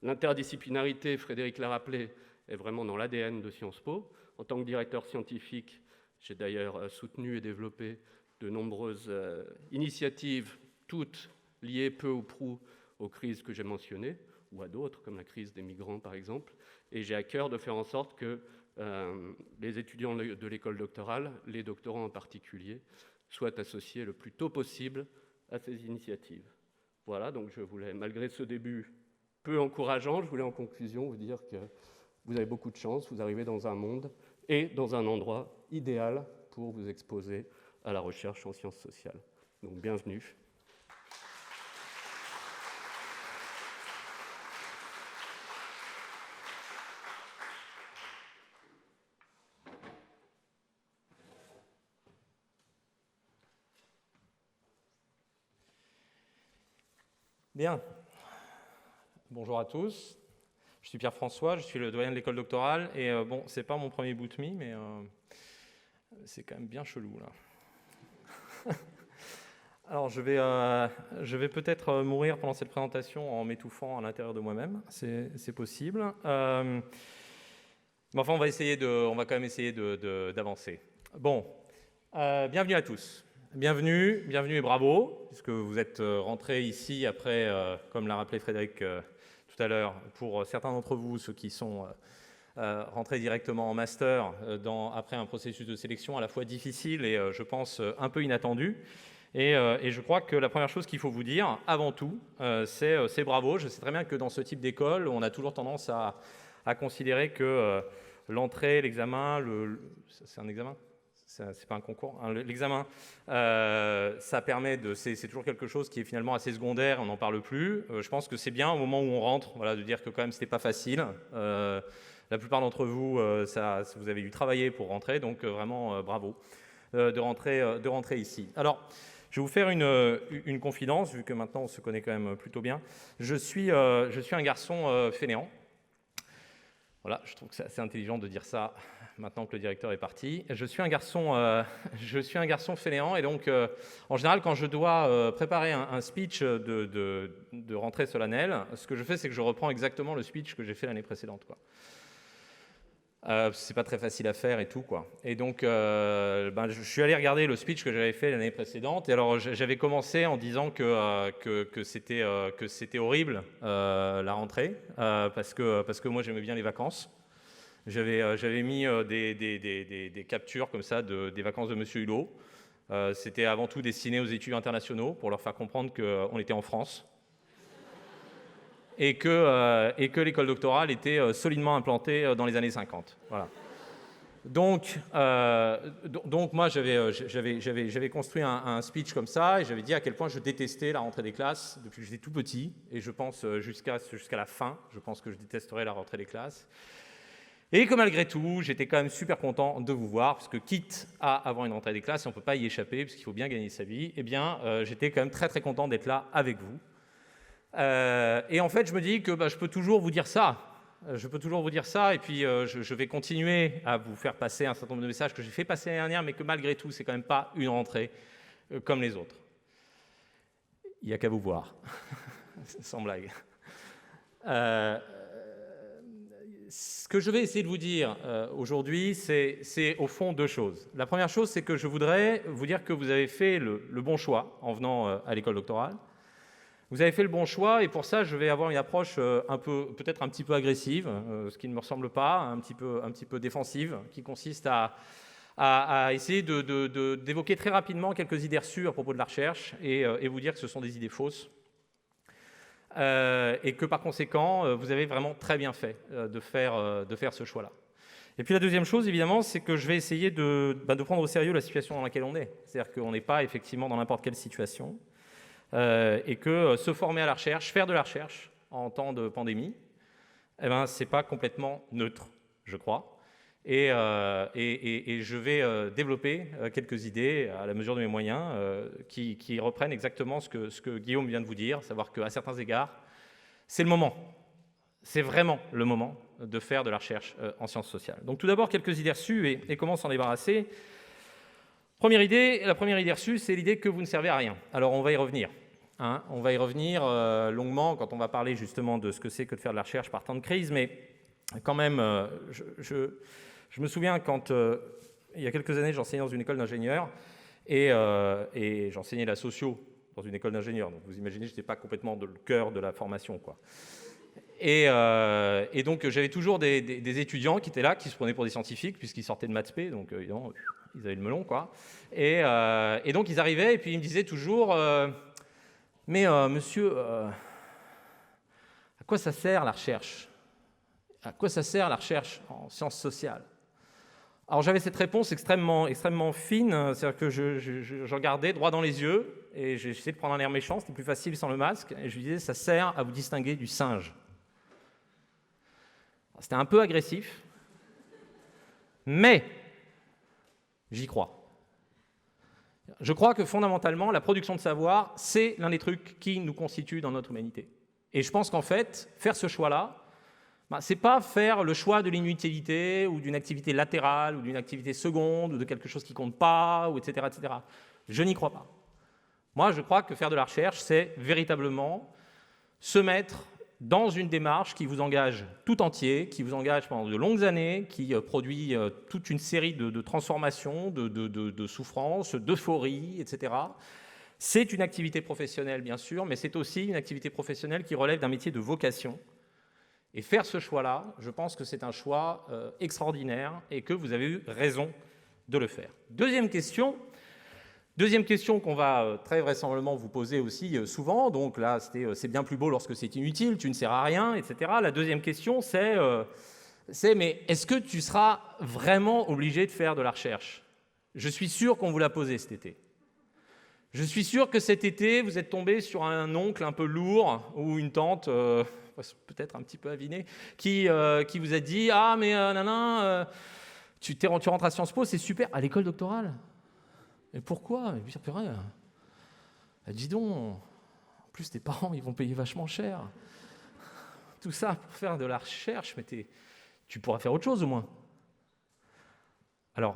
L'interdisciplinarité, Frédéric l'a rappelé, est vraiment dans l'ADN de Sciences Po. En tant que directeur scientifique, j'ai d'ailleurs soutenu et développé de nombreuses initiatives, toutes liées peu ou prou aux crises que j'ai mentionnées, ou à d'autres, comme la crise des migrants par exemple. Et j'ai à cœur de faire en sorte que les étudiants de l'école doctorale, les doctorants en particulier, soient associés le plus tôt possible à ces initiatives. Voilà, donc je voulais, malgré ce début peu encourageant, je voulais en conclusion vous dire que vous avez beaucoup de chance, vous arrivez dans un monde et dans un endroit idéal pour vous exposer à la recherche en sciences sociales. Donc bienvenue. Bien. Bonjour à tous. Je suis Pierre-François, je suis le doyen de l'école doctorale. Et bon, c'est pas mon premier bout de mie, mais c'est quand même bien chelou, là. Alors, je vais peut-être mourir pendant cette présentation en m'étouffant à l'intérieur de moi-même. C'est possible. Mais enfin, on va quand même essayer d'avancer. Bon, bienvenue à tous. Bienvenue et bravo, puisque vous êtes rentrés ici après, comme l'a rappelé Frédéric tout à l'heure, pour certains d'entre vous, ceux qui sont rentrés directement en master après un processus de sélection à la fois difficile et, je pense, un peu inattendu. Et je crois que la première chose qu'il faut vous dire, avant tout, c'est bravo. Je sais très bien que dans ce type d'école, on a toujours tendance à considérer que l'entrée, l'examen, c'est un examen ? C'est pas un concours, hein, l'examen, ça permet c'est toujours quelque chose qui est finalement assez secondaire, on n'en parle plus. Je pense que c'est bien au moment où on rentre, voilà, de dire que quand même c'était pas facile. La plupart d'entre vous, vous avez dû travailler pour rentrer, donc vraiment bravo de rentrer ici. Alors, je vais vous faire une confidence, vu que maintenant on se connaît quand même plutôt bien. Je suis un garçon fainéant. Voilà, je trouve que c'est assez intelligent de dire ça maintenant que le directeur est parti. Je suis un garçon fainéant et donc, en général, quand je dois préparer un speech de rentrée solennelle, ce que je fais, c'est que je reprends exactement le speech que j'ai fait l'année précédente, quoi. C'est pas très facile à faire et tout, quoi. Et donc, je suis allé regarder le speech que j'avais fait l'année précédente. Et alors, j'avais commencé en disant que c'était horrible la rentrée, parce que moi j'aimais bien les vacances. J'avais mis des captures comme ça des vacances de Monsieur Hulot. C'était avant tout destiné aux étudiants internationaux pour leur faire comprendre qu'on était en France. Et que l'école doctorale était solidement implantée dans les années 50. Voilà. Donc moi, j'avais construit un speech comme ça, et j'avais dit à quel point je détestais la rentrée des classes depuis que j'étais tout petit, et je pense jusqu'à la fin, je pense que je détesterai la rentrée des classes. Et que malgré tout, j'étais quand même super content de vous voir, parce que quitte à avoir une rentrée des classes, et on ne peut pas y échapper, parce qu'il faut bien gagner sa vie, eh bien, j'étais quand même très très content d'être là avec vous. Et en fait, je me dis que je peux toujours vous dire ça. Et puis je vais continuer à vous faire passer un certain nombre de messages que j'ai fait passer l'année dernière, mais que malgré tout, c'est quand même pas une rentrée comme les autres. Il n'y a qu'à vous voir, sans blague. Ce que je vais essayer de vous dire aujourd'hui, c'est au fond 2 choses. La première chose, c'est que je voudrais vous dire que vous avez fait le bon choix en venant à l'école doctorale. Vous avez fait le bon choix et pour ça, je vais avoir une approche peut-être un petit peu agressive, ce qui ne me ressemble pas, un petit peu défensive, qui consiste à essayer d'évoquer très rapidement quelques idées reçues à propos de la recherche et vous dire que ce sont des idées fausses. Et que par conséquent, vous avez vraiment très bien fait de faire ce choix-là. Et puis la deuxième chose, évidemment, c'est que je vais essayer de prendre au sérieux la situation dans laquelle on est. C'est-à-dire qu'on n'est pas effectivement dans n'importe quelle situation. Et que se former à la recherche, faire de la recherche en temps de pandémie, ce n'est pas complètement neutre, je crois. Et je vais développer quelques idées à la mesure de mes moyens qui reprennent exactement ce que Guillaume vient de vous dire, savoir qu'à certains égards, c'est le moment, c'est vraiment le moment de faire de la recherche en sciences sociales. Donc tout d'abord, quelques idées reçues et comment s'en débarrasser. La première idée reçue, c'est l'idée que vous ne servez à rien. Alors on va y revenir. On va y revenir longuement quand on va parler justement de ce que c'est que de faire de la recherche par temps de crise, mais quand même, je me souviens quand, il y a quelques années, j'enseignais dans une école d'ingénieurs et j'enseignais la socio dans une école d'ingénieurs. Donc vous imaginez, je n'étais pas complètement le cœur de la formation, quoi. Et donc j'avais toujours des étudiants qui étaient là, qui se prenaient pour des scientifiques puisqu'ils sortaient de maths spé, donc évidemment, ils avaient le melon, quoi. Et donc ils arrivaient et puis ils me disaient toujours mais monsieur, à quoi ça sert la recherche? À quoi ça sert la recherche en sciences sociales? Alors j'avais cette réponse extrêmement fine, c'est-à-dire que je regardais droit dans les yeux et j'essayais de prendre un air méchant, c'était plus facile sans le masque, et je lui disais ça sert à vous distinguer du singe. C'était un peu agressif, mais j'y crois. Je crois que fondamentalement, la production de savoir, c'est l'un des trucs qui nous constitue dans notre humanité. Et je pense qu'en fait, faire ce choix-là, ce n'est pas faire le choix de l'inutilité ou d'une activité latérale ou d'une activité seconde ou de quelque chose qui ne compte pas, ou etc., etc. Je n'y crois pas. Moi, je crois que faire de la recherche, c'est véritablement se mettre dans une démarche qui vous engage tout entier, qui vous engage pendant de longues années, qui produit toute une série de transformations, de souffrances, d'euphorie, etc. C'est une activité professionnelle, bien sûr, mais c'est aussi une activité professionnelle qui relève d'un métier de vocation. Et faire ce choix-là, je pense que c'est un choix extraordinaire et que vous avez eu raison de le faire. Deuxième question qu'on va très vraisemblablement vous poser aussi souvent, donc là c'est bien plus beau lorsque c'est inutile, tu ne sers à rien, etc. La deuxième question c'est mais est-ce que tu seras vraiment obligé de faire de la recherche? Je suis sûr qu'on vous l'a posé cet été. Je suis sûr que cet été vous êtes tombé sur un oncle un peu lourd ou une tante peut-être un petit peu avinée qui vous a dit « Ah mais tu rentres à Sciences Po, c'est super, à l'école doctorale ». Mais pourquoi? Dis donc, en plus tes parents, ils vont payer vachement cher. Tout ça pour faire de la recherche, mais tu pourras faire autre chose au moins. Alors,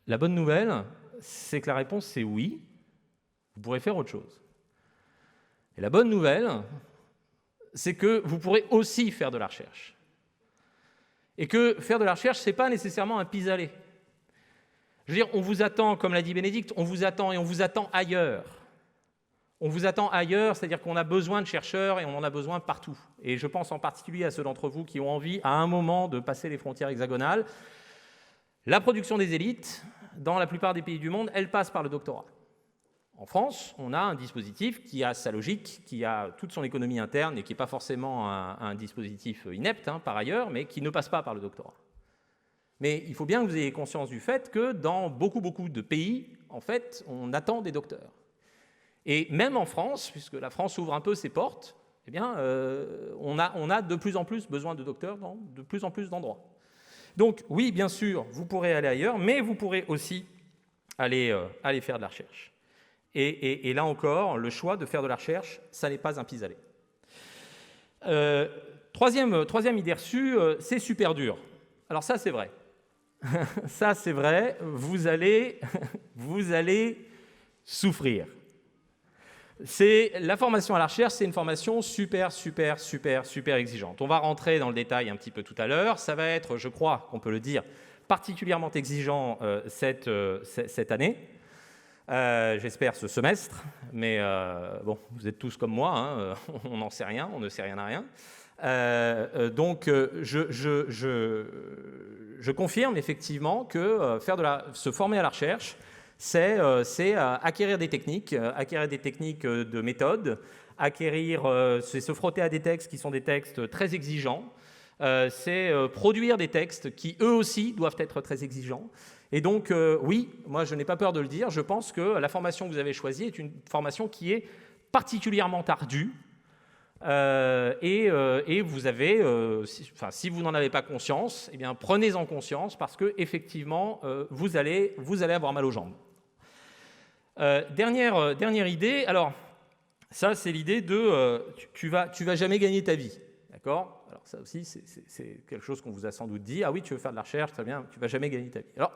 la bonne nouvelle, c'est que la réponse c'est oui, vous pourrez faire autre chose. Et la bonne nouvelle, c'est que vous pourrez aussi faire de la recherche. Et que faire de la recherche, ce n'est pas nécessairement un pis-aller. Je veux dire, on vous attend, comme l'a dit Bénédicte, on vous attend et on vous attend ailleurs. On vous attend ailleurs, c'est-à-dire qu'on a besoin de chercheurs et on en a besoin partout. Et je pense en particulier à ceux d'entre vous qui ont envie, à un moment, de passer les frontières hexagonales. La production des élites, dans la plupart des pays du monde, elle passe par le doctorat. En France, on a un dispositif qui a sa logique, qui a toute son économie interne et qui n'est pas forcément un dispositif inepte, par ailleurs, mais qui ne passe pas par le doctorat. Mais il faut bien que vous ayez conscience du fait que dans beaucoup de pays, en fait, on attend des docteurs. Et même en France, puisque la France ouvre un peu ses portes, eh bien, on a de plus en plus besoin de docteurs dans de plus en plus d'endroits. Donc oui, bien sûr, vous pourrez aller ailleurs, mais vous pourrez aussi aller faire de la recherche. Et là encore, le choix de faire de la recherche, ça n'est pas un pis-aller. Troisième idée reçue, c'est super dur. Alors ça, c'est vrai. Ça, c'est vrai, vous allez souffrir. La formation à la recherche, c'est une formation super exigeante. On va rentrer dans le détail un petit peu tout à l'heure. Ça va être, je crois qu'on peut le dire, particulièrement exigeant cette année. j'espère ce semestre, mais bon, vous êtes tous comme moi, hein, on n'en sait rien, on ne sait rien à rien. Donc, je confirme effectivement que se former à la recherche, c'est acquérir des techniques de méthode, c'est se frotter à des textes qui sont des textes très exigeants, c'est produire des textes qui, eux aussi, doivent être très exigeants. Et donc, oui, moi, je n'ai pas peur de le dire, je pense que la formation que vous avez choisie est une formation qui est particulièrement ardue, et vous avez, si vous n'en avez pas conscience, eh bien, prenez-en conscience parce que effectivement, vous allez avoir mal aux jambes. Dernière idée. Alors, ça, c'est l'idée de tu vas jamais gagner ta vie, d'accord ? Alors ça aussi, c'est quelque chose qu'on vous a sans doute dit. Ah oui, tu veux faire de la recherche, très bien, tu vas jamais gagner ta vie. Alors,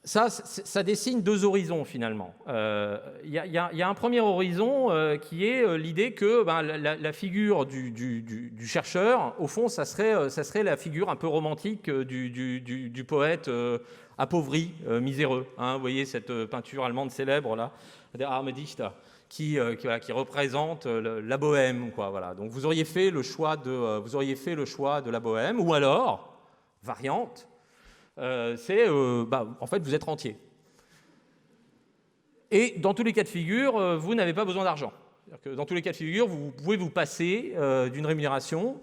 ça dessine deux horizons finalement. Il y a un premier horizon qui est l'idée que la figure du chercheur, au fond, ça serait la figure un peu romantique du poète appauvri, miséreux. Hein, vous voyez cette peinture allemande célèbre là, Der arme Dichter, qui représente la bohème, quoi. Voilà. Donc vous auriez fait le choix de la bohème, ou alors variante. En fait, vous êtes rentier. Et dans tous les cas de figure, vous n'avez pas besoin d'argent. C'est-à-dire que dans tous les cas de figure, vous pouvez vous passer d'une rémunération.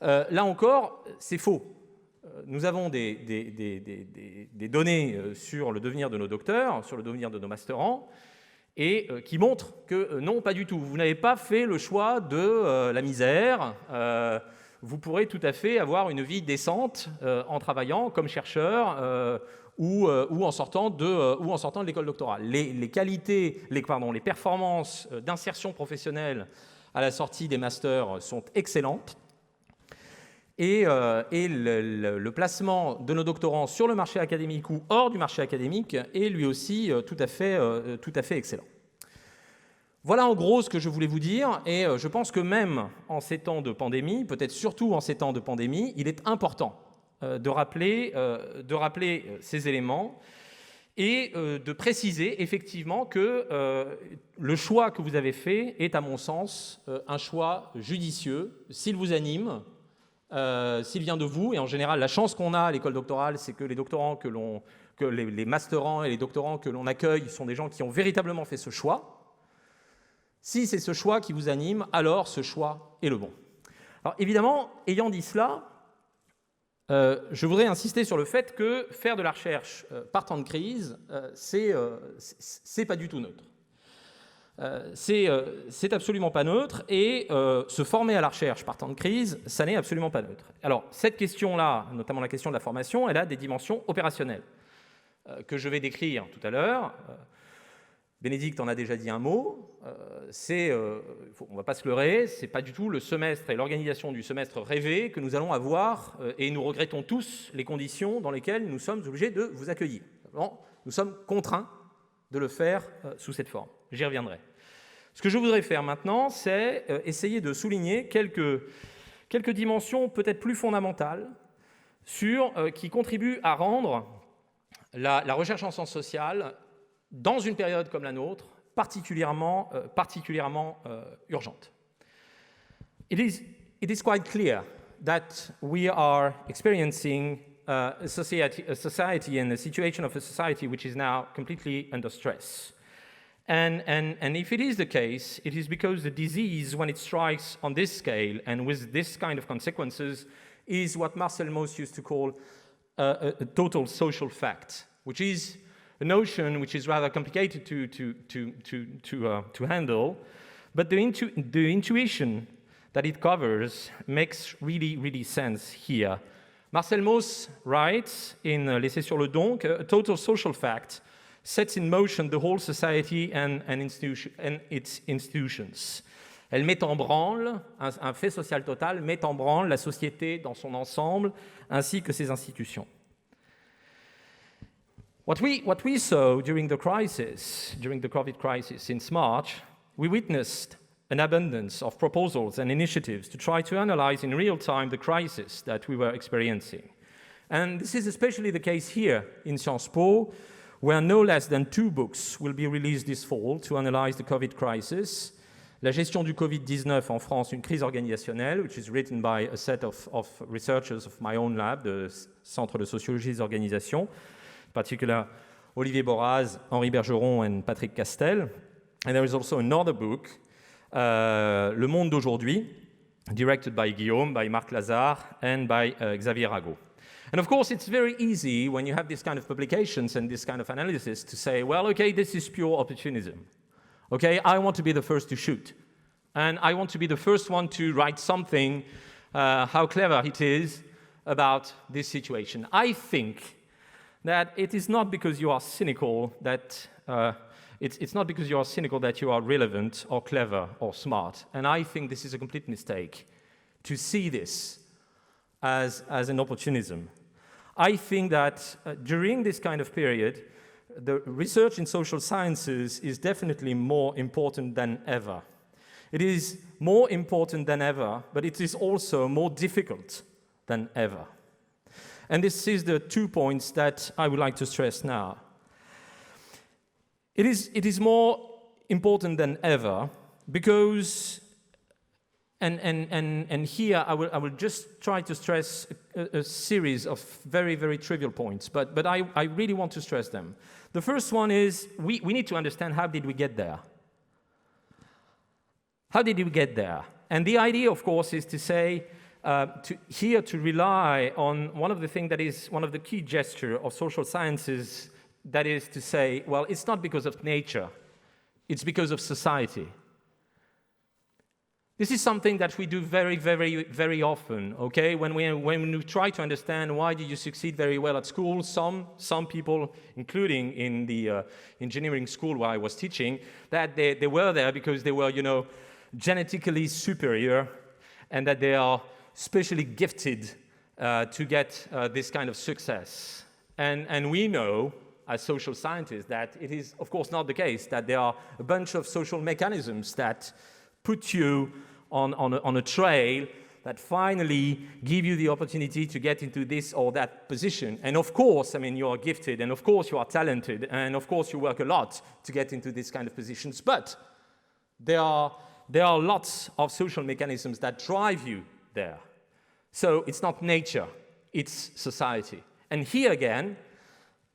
Là encore, c'est faux. Nous avons des données sur le devenir de nos docteurs, sur le devenir de nos masterants, et qui montrent que non, pas du tout. Vous n'avez pas fait le choix de la misère. Vous pourrez tout à fait avoir une vie décente en travaillant comme chercheur ou en sortant de l'école doctorale. Les performances d'insertion professionnelle à la sortie des masters sont excellentes. Et le placement de nos doctorants sur le marché académique ou hors du marché académique est lui aussi tout à fait excellent. Voilà en gros ce que je voulais vous dire, et je pense que même en ces temps de pandémie, peut-être surtout en ces temps de pandémie, il est important de rappeler ces éléments et de préciser effectivement que le choix que vous avez fait est, à mon sens, un choix judicieux, s'il vous anime, s'il vient de vous, et en général, la chance qu'on a à l'école doctorale, c'est que les doctorants les masterants et les doctorants que l'on accueille sont des gens qui ont véritablement fait ce choix. Si c'est ce choix qui vous anime, alors ce choix est le bon. Alors évidemment, ayant dit cela, je voudrais insister sur le fait que faire de la recherche par temps de crise, c'est pas du tout neutre. C'est absolument pas neutre, et se former à la recherche par temps de crise, ça n'est absolument pas neutre. Alors cette question-là, notamment la question de la formation, elle a des dimensions opérationnelles que je vais décrire tout à l'heure. Bénédicte en a déjà dit un mot, on ne va pas se leurrer, ce n'est pas du tout le semestre et l'organisation du semestre rêvé que nous allons avoir, et nous regrettons tous les conditions dans lesquelles nous sommes obligés de vous accueillir. Bon, nous sommes contraints de le faire sous cette forme. J'y reviendrai. Ce que je voudrais faire maintenant, c'est essayer de souligner quelques dimensions peut-être plus fondamentales qui contribuent à rendre la recherche en sciences sociales, dans une période comme la nôtre, particulièrement urgente. It is quite clear that we are experiencing a society and a situation of a society which is now completely under stress. And if it is the case, it is because the disease, when it strikes on this scale and with this kind of consequences, is what Marcel Mauss used to call a total social fact, which is a notion which is rather complicated to handle, but the intuition that it covers makes really sense here. Marcel Mauss writes in L'essai sur le don a total social fact sets in motion the whole society and its institutions. Elle met en branle, un fait social total met en branle la société dans son ensemble ainsi que ses institutions. What we saw during the COVID crisis since March, we witnessed an abundance of proposals and initiatives to try to analyze in real time the crisis that we were experiencing. And this is especially the case here in Sciences Po, where no less than 2 books will be released this fall to analyze the COVID crisis. La gestion du Covid-19 en France, une crise organisationnelle, which is written by a set of researchers of my own lab, the Centre de sociologie des organisations, in particular Olivier Boraz, Henri Bergeron, and Patrick Castel. And there is also another book, Le Monde d'aujourd'hui, directed by Guillaume, by Marc Lazare, and by Xavier Rago. And of course, it's very easy when you have this kind of publications and this kind of analysis to say, well, okay, this is pure opportunism. Okay, I want to be the first to shoot. And I want to be the first one to write something, how clever it is about this situation. I think that it is not because you are cynical that it's not because you are cynical that you are relevant or clever or smart. And I think this is a complete mistake to see this as an opportunism. I think that during this kind of period, the research in social sciences is definitely more important than ever. It is more important than ever, but it is also more difficult than ever. And this is the 2 points that I would like to stress now. It is more important than ever because, and here I will just try to stress a series of very, very trivial points, but I really want to stress them. The first one is we need to understand how did we get there? How did we get there? And the idea, of course, is to say, to rely on one of the things that is one of the key gestures of social sciences, that is to say, well, it's not because of nature, it's because of society. This is something that we do very, very, very often, okay? When we try to understand why did you succeed very well at school, some people, including in the engineering school where I was teaching, that they were there because they were, genetically superior and that they are specially gifted to get this kind of success. And we know, as social scientists, that it is, of course, not the case, that there are a bunch of social mechanisms that put you on a trail that finally give you the opportunity to get into this or that position. And of course, you are gifted, and of course you are talented, and of course you work a lot to get into this kind of positions, but there are lots of social mechanisms that drive you there. So it's not nature, it's society. And here again,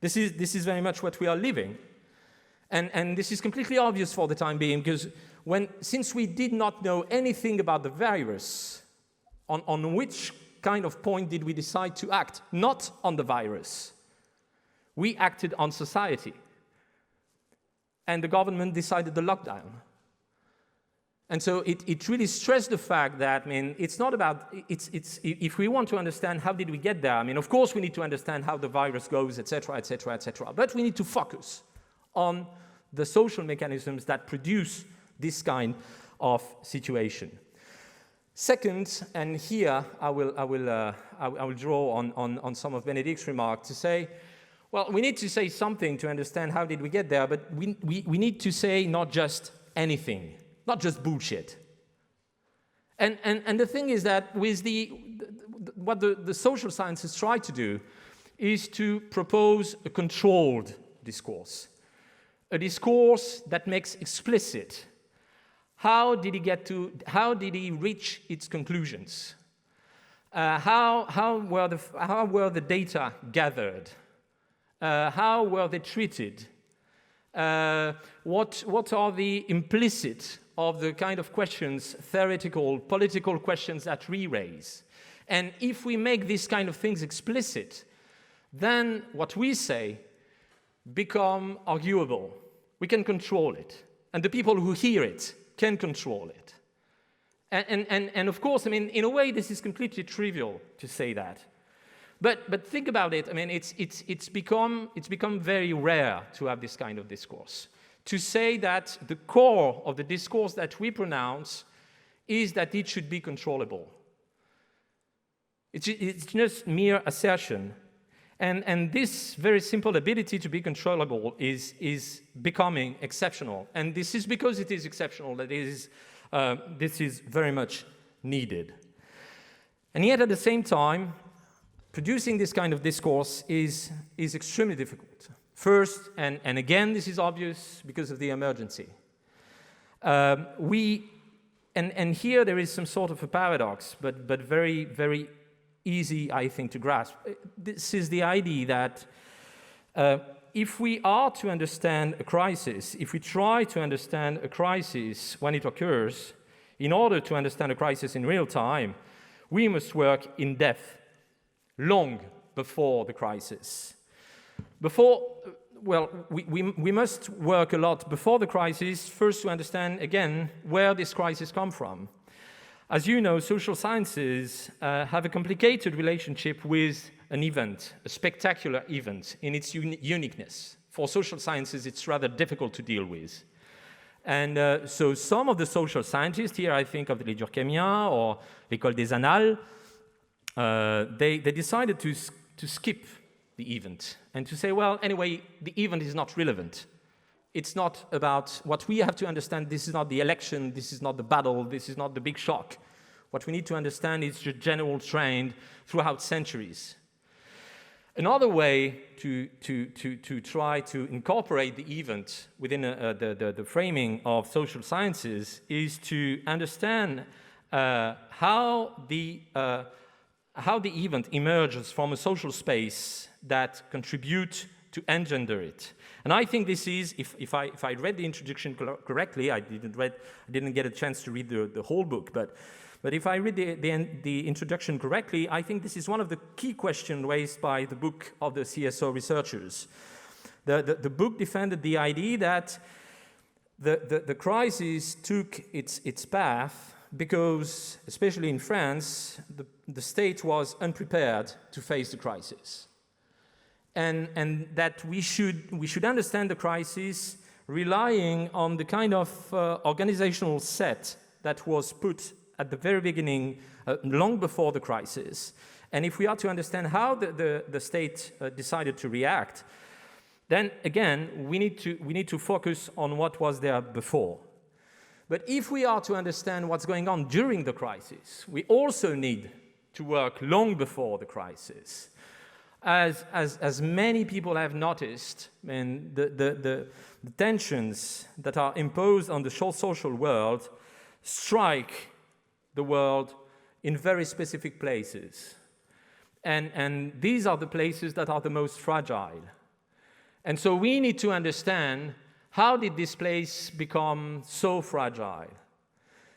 this is very much what we are living. And this is completely obvious for the time being, because since we did not know anything about the virus, on which kind of point did we decide to act? Not on the virus. We acted on society. And the government decided the lockdown. And so it really stressed the fact that, it's not about, if we want to understand how did we get there, of course we need to understand how the virus goes, etc., etc., etc. But we need to focus on the social mechanisms that produce this kind of situation. Second, and here I will draw on some of Benedict's remarks to say, well, we need to say something to understand how did we get there, but we need to say not just anything, not just bullshit. And the thing is that with what the social sciences try to do is to propose a controlled discourse, a discourse that makes explicit how did he reach its conclusions? How were the data gathered? How were they treated? What are the implicit of the kind of questions, theoretical, political questions that we raise? And if we make these kind of things explicit, then what we say become arguable. We can control it. And the people who hear it can control it. And of course, in a way, this is completely trivial to say that. But think about it. It's become very rare to have this kind of discourse. To say that the core of the discourse that we pronounce is that it should be controllable. It's just mere assertion. And this very simple ability to be controllable is becoming exceptional. And this is because it is exceptional that this is very much needed. And yet at the same time, producing this kind of discourse is extremely difficult First, and again, this is obvious because of the emergency. And here there is some sort of a paradox, but very, very easy, I think, to grasp. This is the idea that if we are to understand a crisis, if we try to understand a crisis when it occurs, in order to understand a crisis in real time, we must work in depth, long before the crisis. We must work a lot before the crisis, first to understand, again, where this crisis comes from. As you know, social sciences have a complicated relationship with an event, a spectacular event, in its uniqueness. For social sciences, it's rather difficult to deal with. And so some of the social scientists, here I think of the Durkheimien or l'École des Annales, they decided to skip the event and to say, well, anyway, the event is not relevant. It's not about what we have to understand. This is not the election. This is not the battle. This is not the big shock. What we need to understand is the general trend throughout centuries. Another way to try to incorporate the event within the framing of social sciences is to understand how the event emerges from a social space that contribute to engender it. And I think this is, if I read the introduction correctly, I didn't get a chance to read the whole book, but if I read the introduction correctly, I think this is one of the key questions raised by the book of the CSO researchers. The book defended the idea that the crisis took its path because, especially in France, the state was unprepared to face the crisis. And that we should understand the crisis relying on the kind of organizational set that was put at the very beginning, long before the crisis. And if we are to understand how the state decided to react, then again, we need to focus on what was there before. But if we are to understand what's going on during the crisis, we also need to work long before the crisis. As many people have noticed, and the tensions that are imposed on the social world strike the world in very specific places. And these are the places that are the most fragile. And so we need to understand, how did this place become so fragile?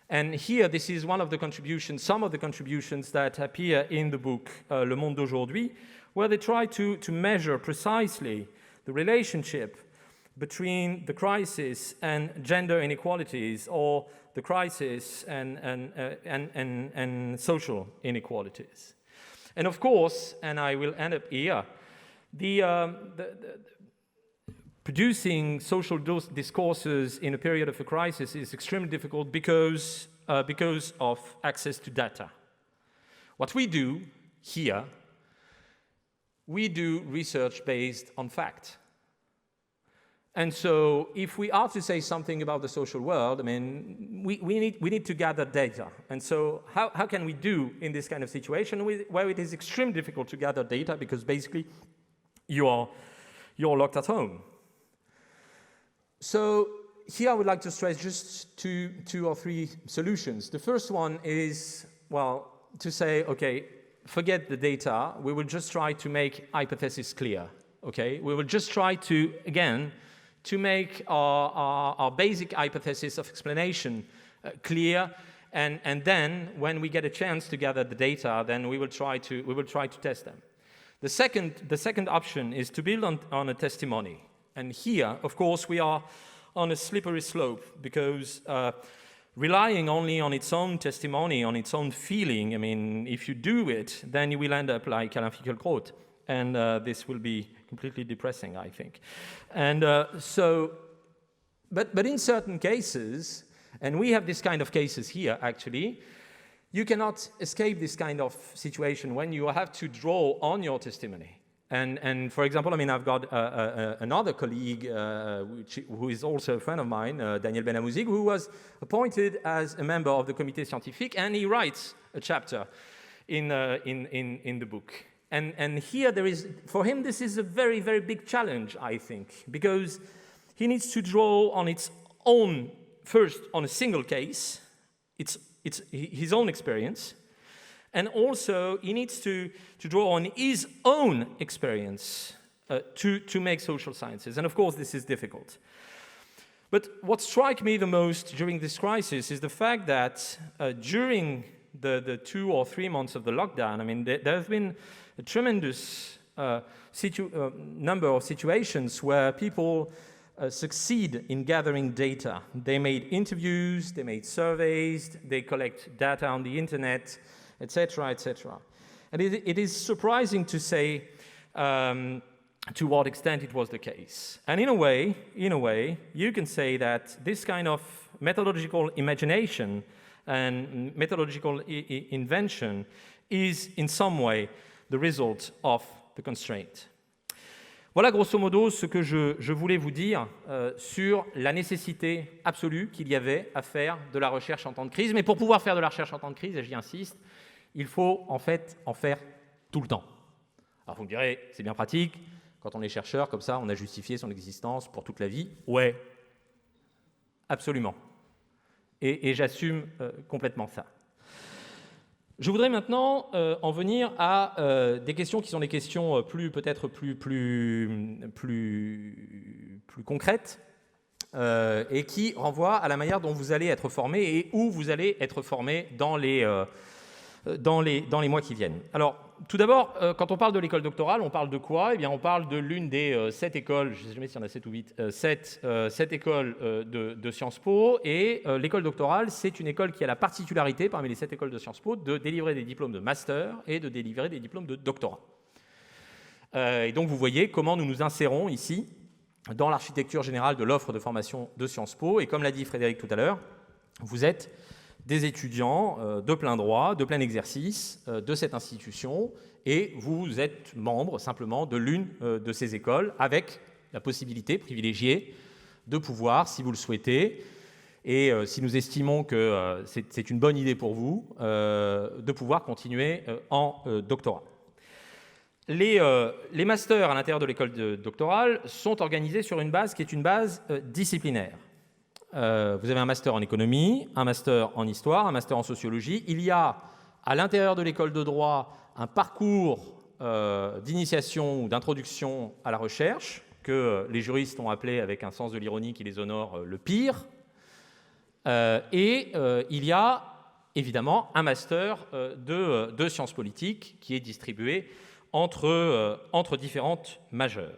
And here, this is one of the contributions, some of the contributions that appear in the book Le Monde d'Aujourd'hui, where they try to measure precisely the relationship between the crisis and gender inequalities, or the crisis and social inequalities. And of course, and I will end up here, the producing social discourses in a period of a crisis is extremely difficult because of access to data. What we do here, we do research based on fact. And so if we are to say something about the social world, I mean, we need to gather data. And so how can we do in this kind of situation where it is extremely difficult to gather data because basically you're locked at home? So here I would like to stress just two or three solutions. The first one is, well, to say, okay, forget the data. We will just try to make hypotheses clear, okay? We will just try to, again, to make our basic hypothesis of explanation clear, and then when we get a chance to gather the data, then we will try to test them. The second option is to build on a testimony, and here, of course, we are on a slippery slope because relying only on its own testimony, on its own feeling, I mean, if you do it, then you will end up like Alain Finkielkraut, and this will be completely depressing, I think. And but in certain cases, and we have this kind of cases here, actually, you cannot escape this kind of situation when you have to draw on your testimony. And for example, I mean, I've got another colleague who is also a friend of mine, Daniel Benhamouzig, who was appointed as a member of the Comité Scientifique, and he writes a chapter in the book. And here there is, for him, this is a very, very big challenge, I think, because he needs to draw on its own, first on a single case, it's his own experience, and also he needs to draw on his own experience to make social sciences. And of course, this is difficult. But what struck me the most during this crisis is the fact that during the 2 or 3 months of the lockdown, I mean, there have been a tremendous number of situations where people succeed in gathering data. They made interviews, they made surveys, they collect data on the internet, etc., etc. And it is surprising to say to what extent it was the case. And in a way, you can say that this kind of methodological imagination and methodological invention is in some way the result of the constraint. Voilà grosso modo ce que je voulais vous dire sur la nécessité absolue qu'il y avait à faire de la recherche en temps de crise. Mais pour pouvoir faire de la recherche en temps de crise, et j'y insiste, il faut en fait en faire tout le temps. Alors vous me direz, c'est bien pratique, quand on est chercheur, comme ça, on a justifié son existence pour toute la vie. Ouais, absolument. Et j'assume complètement ça. Je voudrais maintenant en venir à des questions qui sont des questions peut-être plus concrètes et qui renvoient à la manière dont vous allez être formé et où vous allez être formé dans les mois qui viennent. Alors, tout d'abord, quand on parle de l'école doctorale, on parle de quoi ? Eh bien, on parle de l'une des 7 écoles, je ne sais jamais s'il y en a 7 ou 8, 7 écoles de Sciences Po. Et l'école doctorale, c'est une école qui a la particularité, parmi les 7 écoles de Sciences Po, de délivrer des diplômes de master et de délivrer des diplômes de doctorat. Et donc, vous voyez comment nous nous insérons ici dans l'architecture générale de l'offre de formation de Sciences Po. Et comme l'a dit Frédéric tout à l'heure, vous êtes des étudiants de plein droit, de plein exercice de cette institution, et vous êtes membre simplement de l'une de ces écoles, avec la possibilité privilégiée de pouvoir, si vous le souhaitez, et si nous estimons que c'est une bonne idée pour vous, de pouvoir continuer en doctorat. Les masters à l'intérieur de l'école doctorale sont organisés sur une base qui est une base disciplinaire. Vous avez un master en économie, un master en histoire, un master en sociologie. Il y a à l'intérieur de l'école de droit un parcours d'initiation ou d'introduction à la recherche que les juristes ont appelé, avec un sens de l'ironie qui les honore, le pire. Et il y a évidemment un master de sciences politiques qui est distribué entre différentes majeures.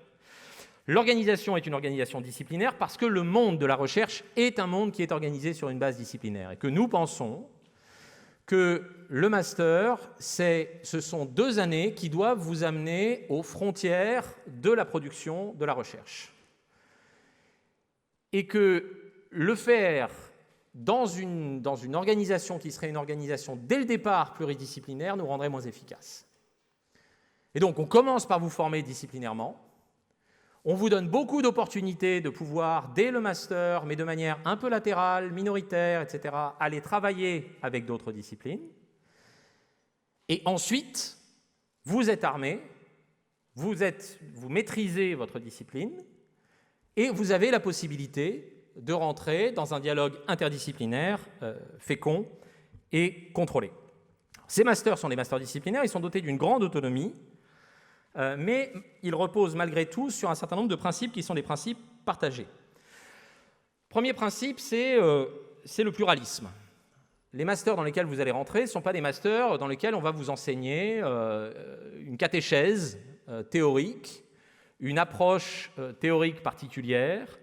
L'organisation est une organisation disciplinaire parce que le monde de la recherche est un monde qui est organisé sur une base disciplinaire et que nous pensons que le master, ce sont 2 années qui doivent vous amener aux frontières de la production de la recherche. Et que le faire dans une organisation qui serait une organisation dès le départ pluridisciplinaire nous rendrait moins efficaces. Et donc on commence par vous former disciplinairement. On vous donne beaucoup d'opportunités de pouvoir, dès le master, mais de manière un peu latérale, minoritaire, etc., aller travailler avec d'autres disciplines. Et ensuite, vous êtes armé, vous maîtrisez votre discipline, et vous avez la possibilité de rentrer dans un dialogue interdisciplinaire fécond et contrôlé. Ces masters sont des masters disciplinaires, ils sont dotés d'une grande autonomie, mais ils reposent malgré tout sur un certain nombre de principes qui sont des principes partagés. Premier principe, c'est le pluralisme. Les masters dans lesquels vous allez rentrer ne sont pas des masters dans lesquels on va vous enseigner une catéchèse théorique, une approche théorique particulière,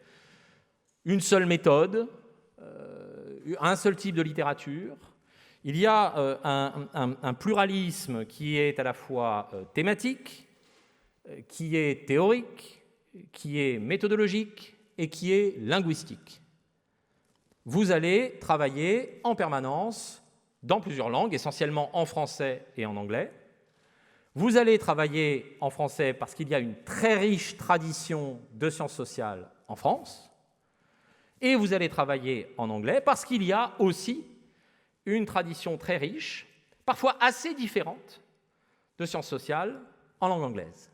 une seule méthode, un seul type de littérature. Il y a un pluralisme qui est à la fois thématique, qui est théorique, qui est méthodologique et qui est linguistique. Vous allez travailler en permanence dans plusieurs langues, essentiellement en français et en anglais. Vous allez travailler en français parce qu'il y a une très riche tradition de sciences sociales en France. Et vous allez travailler en anglais parce qu'il y a aussi une tradition très riche, parfois assez différente, de sciences sociales en langue anglaise.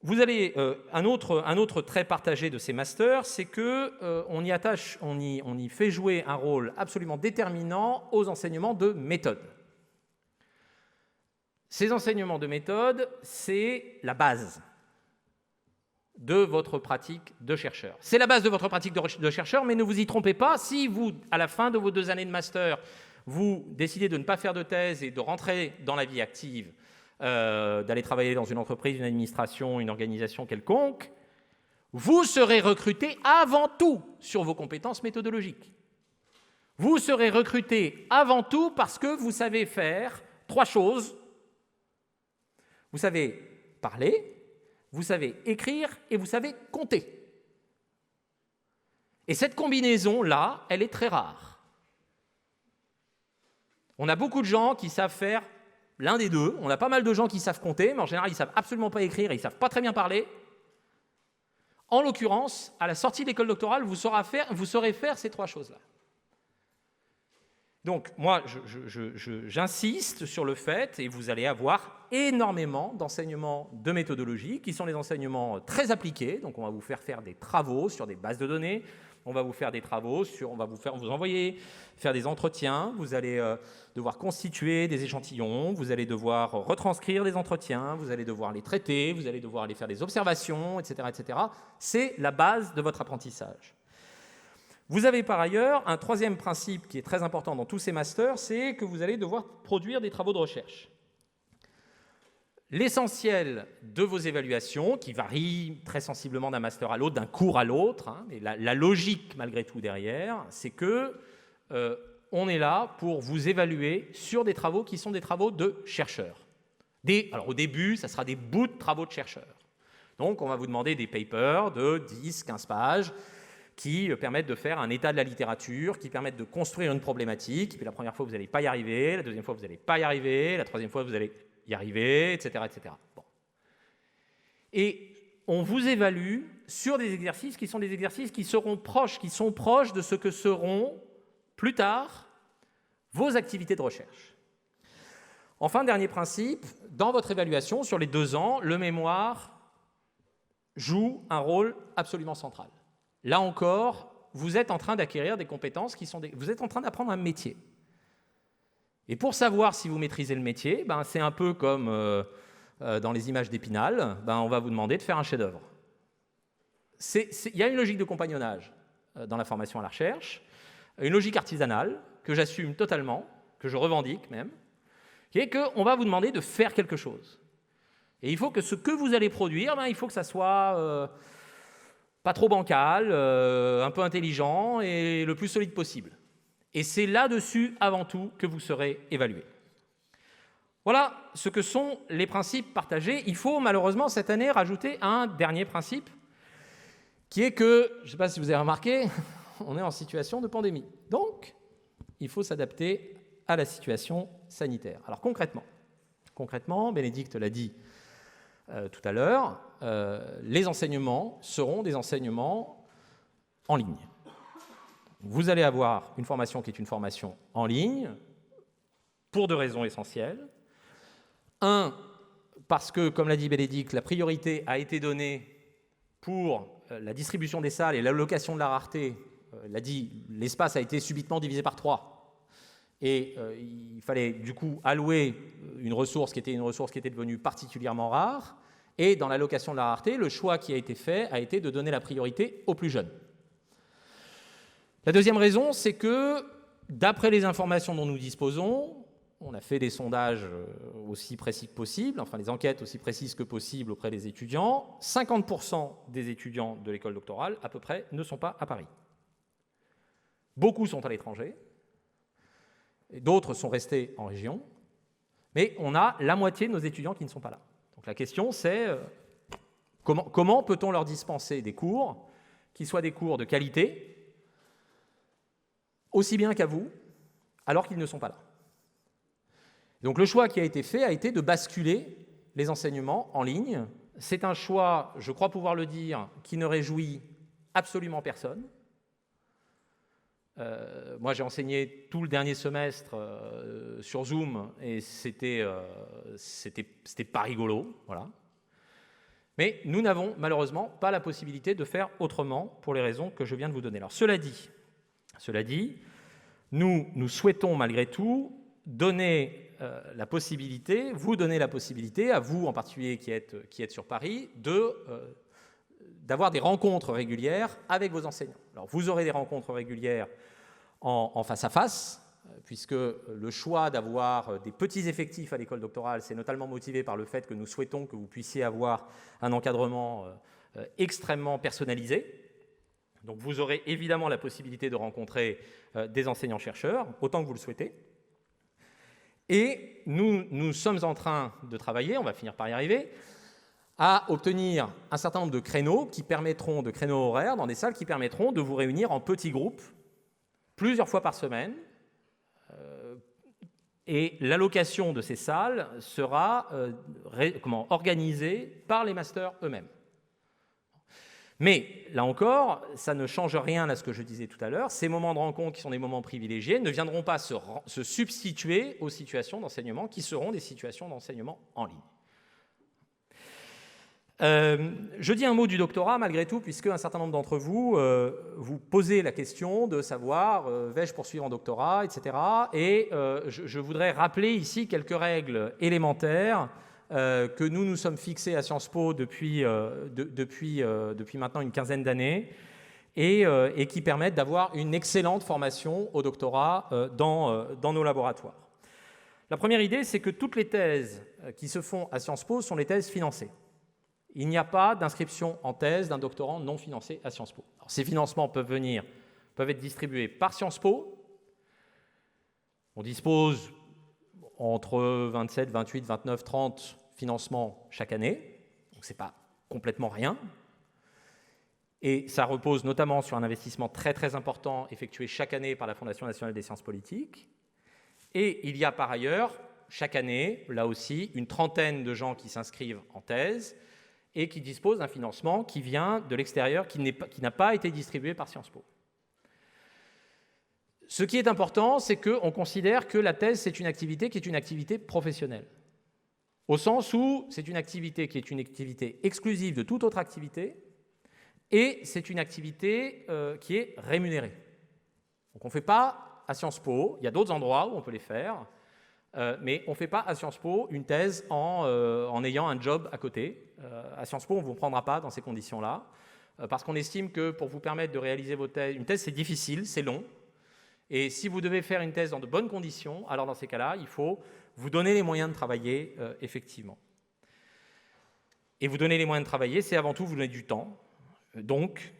Vous allez, un autre trait partagé de ces masters, c'est qu'on y fait jouer un rôle absolument déterminant aux enseignements de méthode. Ces enseignements de méthode, c'est la base de votre pratique de chercheur. C'est la base de votre pratique de chercheur, mais ne vous y trompez pas, si vous, à la fin de vos 2 années de master, vous décidez de ne pas faire de thèse et de rentrer dans la vie active, d'aller travailler dans une entreprise, une administration, une organisation quelconque, vous serez recruté avant tout sur vos compétences méthodologiques. Vous serez recruté avant tout parce que vous savez faire 3 choses. Vous savez parler, vous savez écrire et vous savez compter. Et cette combinaison-là, elle est très rare. On a beaucoup de gens qui savent faire l'un des deux. On a pas mal de gens qui savent compter, mais en général, ils ne savent absolument pas écrire et ils ne savent pas très bien parler. En l'occurrence, à la sortie de l'école doctorale, vous saurez faire ces 3 choses-là. Donc, moi, j'insiste sur le fait, et vous allez avoir énormément d'enseignements de méthodologie, qui sont des enseignements très appliqués. Donc, on va vous faire des travaux sur des bases de données. On va vous faire des travaux on va vous envoyer faire des entretiens. Vous allez devoir constituer des échantillons. Vous allez devoir retranscrire des entretiens. Vous allez devoir les traiter. Vous allez devoir aller faire des observations, etc., etc. C'est la base de votre apprentissage. Vous avez par ailleurs un 3e principe qui est très important dans tous ces masters, c'est que vous allez devoir produire des travaux de recherche. L'essentiel de vos évaluations, qui varient très sensiblement d'un master à l'autre, d'un cours à l'autre, mais la logique malgré tout derrière, c'est que on est là pour vous évaluer sur des travaux qui sont des travaux de chercheurs. Alors au début, ça sera des bouts de travaux de chercheurs. Donc on va vous demander des papers de 10, 15 pages, qui permettent de faire un état de la littérature, qui permettent de construire une problématique. Puis la première fois, vous n'allez pas y arriver, la deuxième fois, vous n'allez pas y arriver, la troisième fois, vous allez y arriver, etc. etc. Bon. Et on vous évalue sur des exercices qui sont des exercices qui sont proches de ce que seront plus tard vos activités de recherche. Enfin, dernier principe, dans votre évaluation, sur les 2 ans, le mémoire joue un rôle absolument central. Là encore, vous êtes en train d'acquérir des compétences vous êtes en train d'apprendre un métier. Et pour savoir si vous maîtrisez le métier, c'est un peu comme dans les images d'Épinal, on va vous demander de faire un chef-d'œuvre. Il y a une logique de compagnonnage dans la formation à la recherche, une logique artisanale que j'assume totalement, que je revendique même, qui est qu'on va vous demander de faire quelque chose. Et il faut que ce que vous allez produire, il faut que ça soit pas trop bancal, un peu intelligent et le plus solide possible. Et c'est là-dessus, avant tout, que vous serez évalué. Voilà ce que sont les principes partagés. Il faut malheureusement cette année rajouter un dernier principe, qui est que, je ne sais pas si vous avez remarqué, on est en situation de pandémie. Donc, il faut s'adapter à la situation sanitaire. Alors concrètement, Bénédicte l'a dit tout à l'heure, les enseignements seront des enseignements en ligne. Vous allez avoir une formation qui est une formation en ligne pour 2 raisons essentielles. 1, parce que, comme l'a dit Bénédicte, la priorité a été donnée pour la distribution des salles et l'allocation de la rareté. Elle a dit, l'espace a été subitement divisé par 3. Et il fallait du coup allouer une ressource qui était devenue particulièrement rare. Et dans l'allocation de la rareté, le choix qui a été fait a été de donner la priorité aux plus jeunes. La deuxième raison, c'est que, d'après les informations dont nous disposons, on a fait des sondages aussi précis que possible, enfin des enquêtes aussi précises que possible auprès des étudiants, 50% des étudiants de l'école doctorale, à peu près, ne sont pas à Paris. Beaucoup sont à l'étranger, d'autres sont restés en région, mais on a la moitié de nos étudiants qui ne sont pas là. Donc la question, c'est comment peut-on leur dispenser des cours qui soient des cours de qualité, aussi bien qu'à vous, alors qu'ils ne sont pas là. Donc le choix qui a été fait a été de basculer les enseignements en ligne. C'est un choix, je crois pouvoir le dire, qui ne réjouit absolument personne. Moi, j'ai enseigné tout le dernier semestre sur Zoom et c'était pas rigolo, voilà. Mais nous n'avons malheureusement pas la possibilité de faire autrement pour les raisons que je viens de vous donner. Alors, cela dit, nous souhaitons malgré tout donner la possibilité, vous donner la possibilité, à vous en particulier qui êtes sur Paris, d'avoir des rencontres régulières avec vos enseignants. Alors, vous aurez des rencontres régulières en face à face, puisque le choix d'avoir des petits effectifs à l'école doctorale, c'est notamment motivé par le fait que nous souhaitons que vous puissiez avoir un encadrement extrêmement personnalisé. Donc vous aurez évidemment la possibilité de rencontrer des enseignants-chercheurs, autant que vous le souhaitez. Et nous sommes en train de travailler, on va finir par y arriver, à obtenir un certain nombre de créneaux horaires dans des salles qui permettront de vous réunir en petits groupes, plusieurs fois par semaine, et l'allocation de ces salles sera organisée par les masters eux-mêmes. Mais, là encore, ça ne change rien à ce que je disais tout à l'heure. Ces moments de rencontre qui sont des moments privilégiés ne viendront pas se substituer aux situations d'enseignement qui seront des situations d'enseignement en ligne. Je dis un mot du doctorat malgré tout, puisque un certain nombre d'entre vous vous posez la question de savoir vais-je poursuivre en doctorat, etc. Et je voudrais rappeler ici quelques règles élémentaires que nous sommes fixés à Sciences Po depuis maintenant une quinzaine d'années et qui permettent d'avoir une excellente formation au doctorat dans nos laboratoires. La première idée, c'est que toutes les thèses qui se font à Sciences Po sont les thèses financées. Il n'y a pas d'inscription en thèse d'un doctorant non financé à Sciences Po. Alors, ces financements peuvent être distribués par Sciences Po. On dispose entre 27, 28, 29, 30 financements chaque année. Donc, ce n'est pas complètement rien. Et ça repose notamment sur un investissement très, très important effectué chaque année par la Fondation nationale des sciences politiques. Et il y a par ailleurs, chaque année, là aussi, une trentaine de gens qui s'inscrivent en thèse et qui disposent d'un financement qui vient de l'extérieur, qui n'a pas été distribué par Sciences Po. Ce qui est important, c'est qu'on considère que la thèse, c'est une activité qui est une activité professionnelle, au sens où c'est une activité qui est une activité exclusive de toute autre activité, et c'est une activité qui est rémunérée. Donc on ne fait pas à Sciences Po, il y a d'autres endroits où on peut les faire, mais on ne fait pas à Sciences Po une thèse en ayant un job à côté. À Sciences Po, on ne vous prendra pas dans ces conditions-là, parce qu'on estime que pour vous permettre de réaliser vos thèses, une thèse c'est difficile, c'est long, et si vous devez faire une thèse dans de bonnes conditions, alors dans ces cas-là, il faut vous donner les moyens de travailler effectivement. Et vous donner les moyens de travailler, c'est avant tout vous donner du temps, donc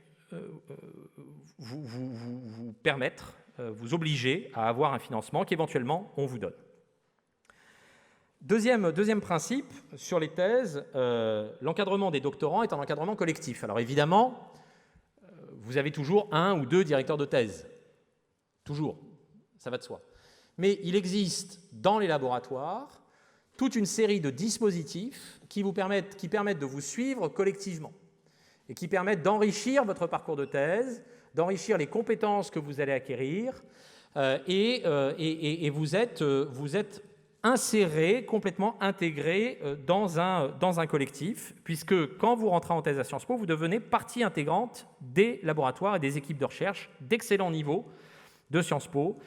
vous permettre, vous obliger à avoir un financement qu'éventuellement on vous donne. Deuxième principe sur les thèses, l'encadrement des doctorants est un encadrement collectif. Alors évidemment, vous avez toujours un ou deux directeurs de thèse. Toujours, ça va de soi. Mais il existe dans les laboratoires toute une série de dispositifs qui permettent de vous suivre collectivement et qui permettent d'enrichir votre parcours de thèse, d'enrichir les compétences que vous allez acquérir et vous êtes inséré, complètement intégré dans un collectif, puisque quand vous rentrez en thèse à Sciences Po, vous devenez partie intégrante des laboratoires et des équipes de recherche d'excellent niveau de Sciences Po,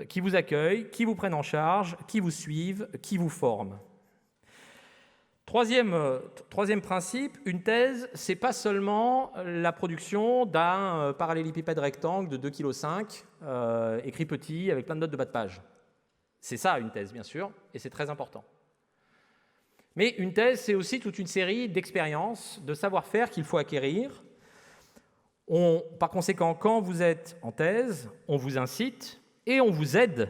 qui vous accueillent, qui vous prennent en charge, qui vous suivent, qui vous forment. Troisième principe, une thèse, ce n'est pas seulement la production d'un parallélépipède rectangle de 2,5 kg, écrit petit, avec plein de notes de bas de page. C'est ça une thèse, bien sûr, et c'est très important. Mais une thèse, c'est aussi toute une série d'expériences, de savoir-faire qu'il faut acquérir. Par conséquent, quand vous êtes en thèse, on vous incite et on vous aide,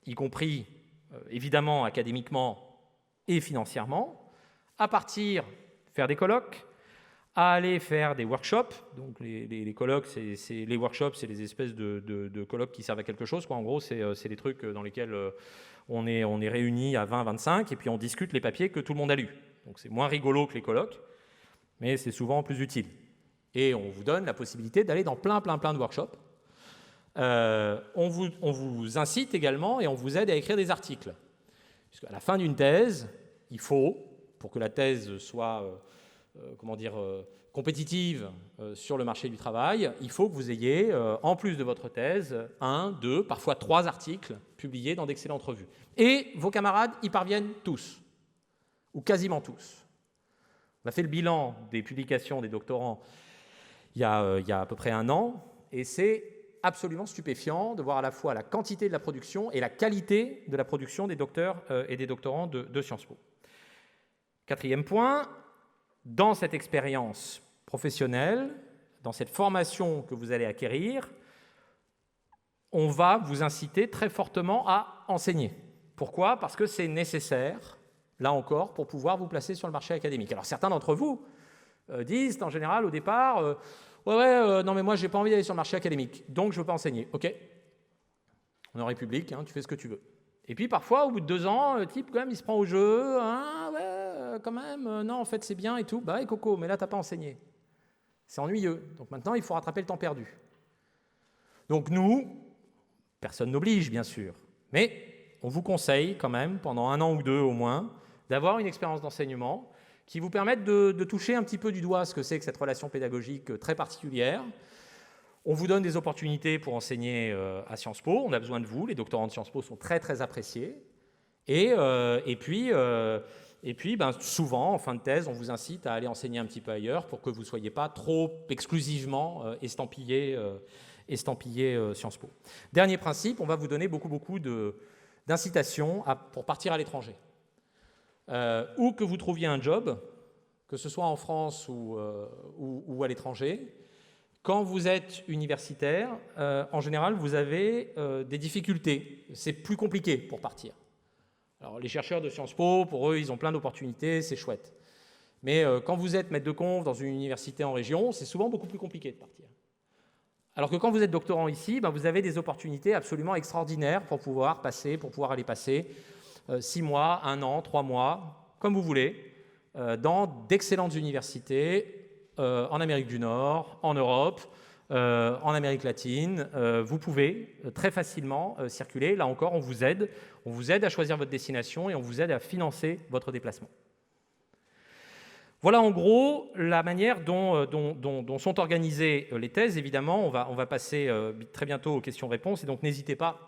y compris évidemment académiquement et financièrement, à partir faire des colloques, à aller faire des workshops. Donc les colloques, les workshops, c'est les espèces de colloques qui servent à quelque chose, quoi. En gros, c'est les trucs dans lesquels on est réunis à 20, 25, et puis on discute les papiers que tout le monde a lus. Donc c'est moins rigolo que les colloques, mais c'est souvent plus utile. Et on vous donne la possibilité d'aller dans plein de workshops, On vous incite également et on vous aide à écrire des articles. Puisqu'à la fin d'une thèse, il faut, pour que la thèse soit compétitive sur le marché du travail, il faut que vous ayez, en plus de votre thèse, 1, 2, parfois 3 articles publiés dans d'excellentes revues. Et vos camarades y parviennent tous, ou quasiment tous. On a fait le bilan des publications des doctorants il y a à peu près 1 an, et c'est absolument stupéfiant de voir à la fois la quantité de la production et la qualité de la production des docteurs et des doctorants de Sciences Po. 4e point, dans cette expérience professionnelle, dans cette formation que vous allez acquérir, on va vous inciter très fortement à enseigner. Pourquoi ? Parce que c'est nécessaire, là encore, pour pouvoir vous placer sur le marché académique. Alors certains d'entre vous disent en général au départ non mais moi j'ai pas envie d'aller sur le marché académique, donc je ne veux pas enseigner. Ok, on est en République, tu fais ce que tu veux. Et puis parfois au bout de 2 ans, le type quand même il se prend au jeu, quand même, non en fait c'est bien et tout, et Coco, mais là t'as pas enseigné. C'est ennuyeux, donc maintenant il faut rattraper le temps perdu. Donc nous, personne n'oblige bien sûr, mais on vous conseille quand même pendant 1 an ou 2 au moins d'avoir une expérience d'enseignement qui vous permettent de toucher un petit peu du doigt ce que c'est que cette relation pédagogique très particulière. On vous donne des opportunités pour enseigner à Sciences Po, on a besoin de vous, les doctorants de Sciences Po sont très très appréciés. Et puis, souvent, en fin de thèse, on vous incite à aller enseigner un petit peu ailleurs pour que vous ne soyez pas trop exclusivement estampillé Sciences Po. Dernier principe, on va vous donner beaucoup d'incitations pour partir à l'étranger. Où que vous trouviez un job, que ce soit en France ou à l'étranger, quand vous êtes universitaire, en général, vous avez des difficultés. C'est plus compliqué pour partir. Alors, les chercheurs de Sciences Po, pour eux, ils ont plein d'opportunités, c'est chouette. Mais quand vous êtes maître de conf dans une université en région, c'est souvent beaucoup plus compliqué de partir. Alors que quand vous êtes doctorant ici, vous avez des opportunités absolument extraordinaires pour pouvoir aller passer 6 mois, 1 an, 3 mois, comme vous voulez, dans d'excellentes universités en Amérique du Nord, en Europe, en Amérique latine. Vous pouvez très facilement circuler. Là encore, on vous aide à choisir votre destination et on vous aide à financer votre déplacement. Voilà en gros la manière dont sont organisées les thèses. Évidemment, on va passer très bientôt aux questions-réponses, et donc n'hésitez pas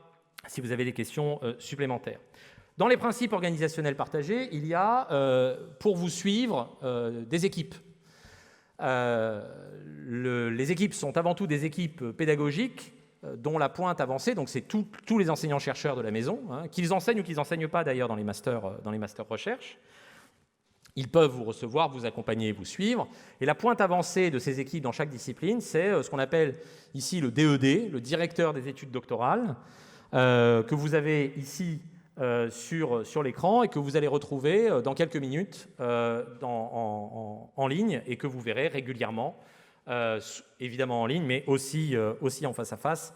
si vous avez des questions supplémentaires. Dans les principes organisationnels partagés, il y a, pour vous suivre, des équipes. Les équipes sont avant tout des équipes pédagogiques dont la pointe avancée, donc c'est tous les enseignants-chercheurs de la maison, qu'ils enseignent ou qu'ils n'enseignent pas d'ailleurs dans les masters recherche. Ils peuvent vous recevoir, vous accompagner, vous suivre. Et la pointe avancée de ces équipes dans chaque discipline, c'est ce qu'on appelle ici le DED, le directeur des études doctorales, que vous avez ici sur l'écran et que vous allez retrouver dans quelques minutes en ligne et que vous verrez régulièrement, évidemment en ligne, mais aussi en face à face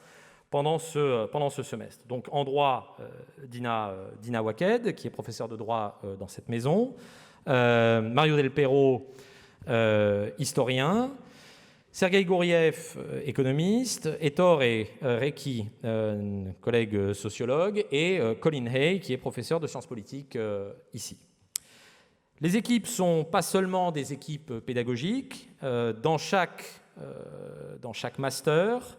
pendant ce semestre. Donc en droit, Dina Waked, qui est professeure de droit dans cette maison, Mario Del Pero, historien, Sergueï Gouriev, économiste, Ettore Recchi, collègue sociologue, et Colin Hay, qui est professeur de sciences politiques ici. Les équipes ne sont pas seulement des équipes pédagogiques. Dans chaque master,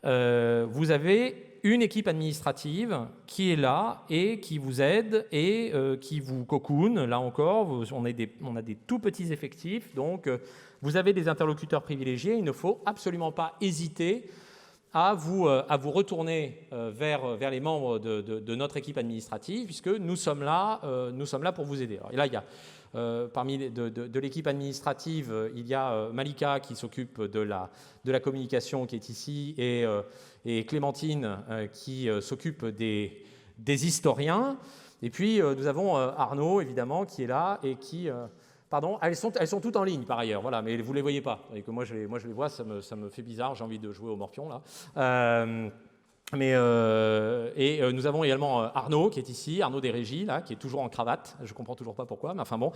vous avez une équipe administrative qui est là et qui vous aide et qui vous cocoon. Là encore, on a des tout petits effectifs, donc vous avez des interlocuteurs privilégiés. Il ne faut absolument pas hésiter à vous retourner vers les membres de notre équipe administrative, puisque nous sommes là pour vous aider. Alors, et là, il y a parmi de l'équipe administrative, il y a Malika qui s'occupe de la communication qui est ici, et Clémentine qui s'occupe des historiens. Et puis nous avons Arnaud évidemment qui est là et qui pardon, elles sont toutes en ligne par ailleurs, voilà, mais vous les voyez pas. Et que moi je les vois, ça me fait bizarre, j'ai envie de jouer au morpion là. Nous avons également Arnaud qui est ici, Arnaud des régies, là, qui est toujours en cravate, je ne comprends toujours pas pourquoi, mais enfin bon,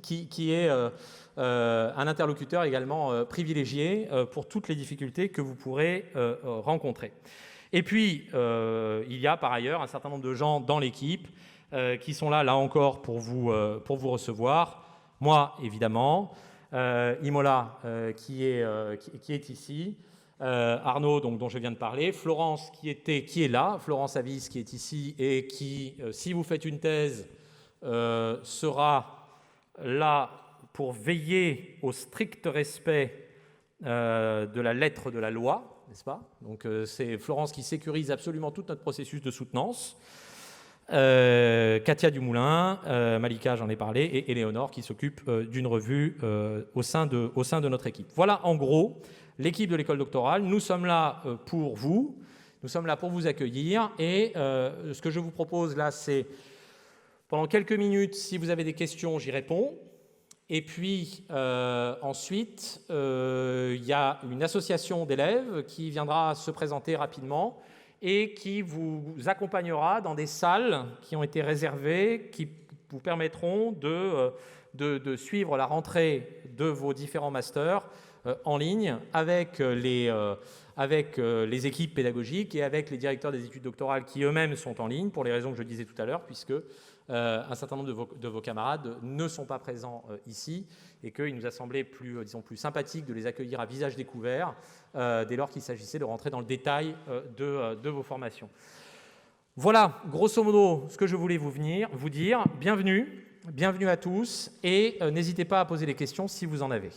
qui est un interlocuteur également privilégié pour toutes les difficultés que vous pourrez rencontrer. Et puis, il y a par ailleurs un certain nombre de gens dans l'équipe qui sont là encore, pour vous recevoir. Moi, évidemment, Imola, qui est ici, Arnaud, donc, dont je viens de parler, Florence, qui est là, Florence Avis, qui est ici, et qui, si vous faites une thèse, sera là pour veiller au strict respect de la lettre de la loi, n'est-ce pas? Donc c'est Florence qui sécurise absolument tout notre processus de soutenance. Katia Dumoulin, Malika, j'en ai parlé, et Éléonore qui s'occupe d'une revue au sein de notre équipe. Voilà en gros l'équipe de l'école doctorale. Nous sommes là pour vous, nous sommes là pour vous accueillir, et ce que je vous propose là, c'est pendant quelques minutes, si vous avez des questions, j'y réponds. Et puis ensuite, il y a une association d'élèves qui viendra se présenter rapidement et qui vous accompagnera dans des salles qui ont été réservées, qui vous permettront de suivre la rentrée de vos différents masters en ligne avec les équipes pédagogiques et avec les directeurs des études doctorales qui eux-mêmes sont en ligne, pour les raisons que je disais tout à l'heure, puisque un certain nombre de vos camarades ne sont pas présents ici et qu'il nous a semblé plus sympathique de les accueillir à visage découvert dès lors qu'il s'agissait de rentrer dans le détail de vos formations. Voilà, grosso modo, ce que je voulais vous dire. Bienvenue à tous, et n'hésitez pas à poser des questions si vous en avez.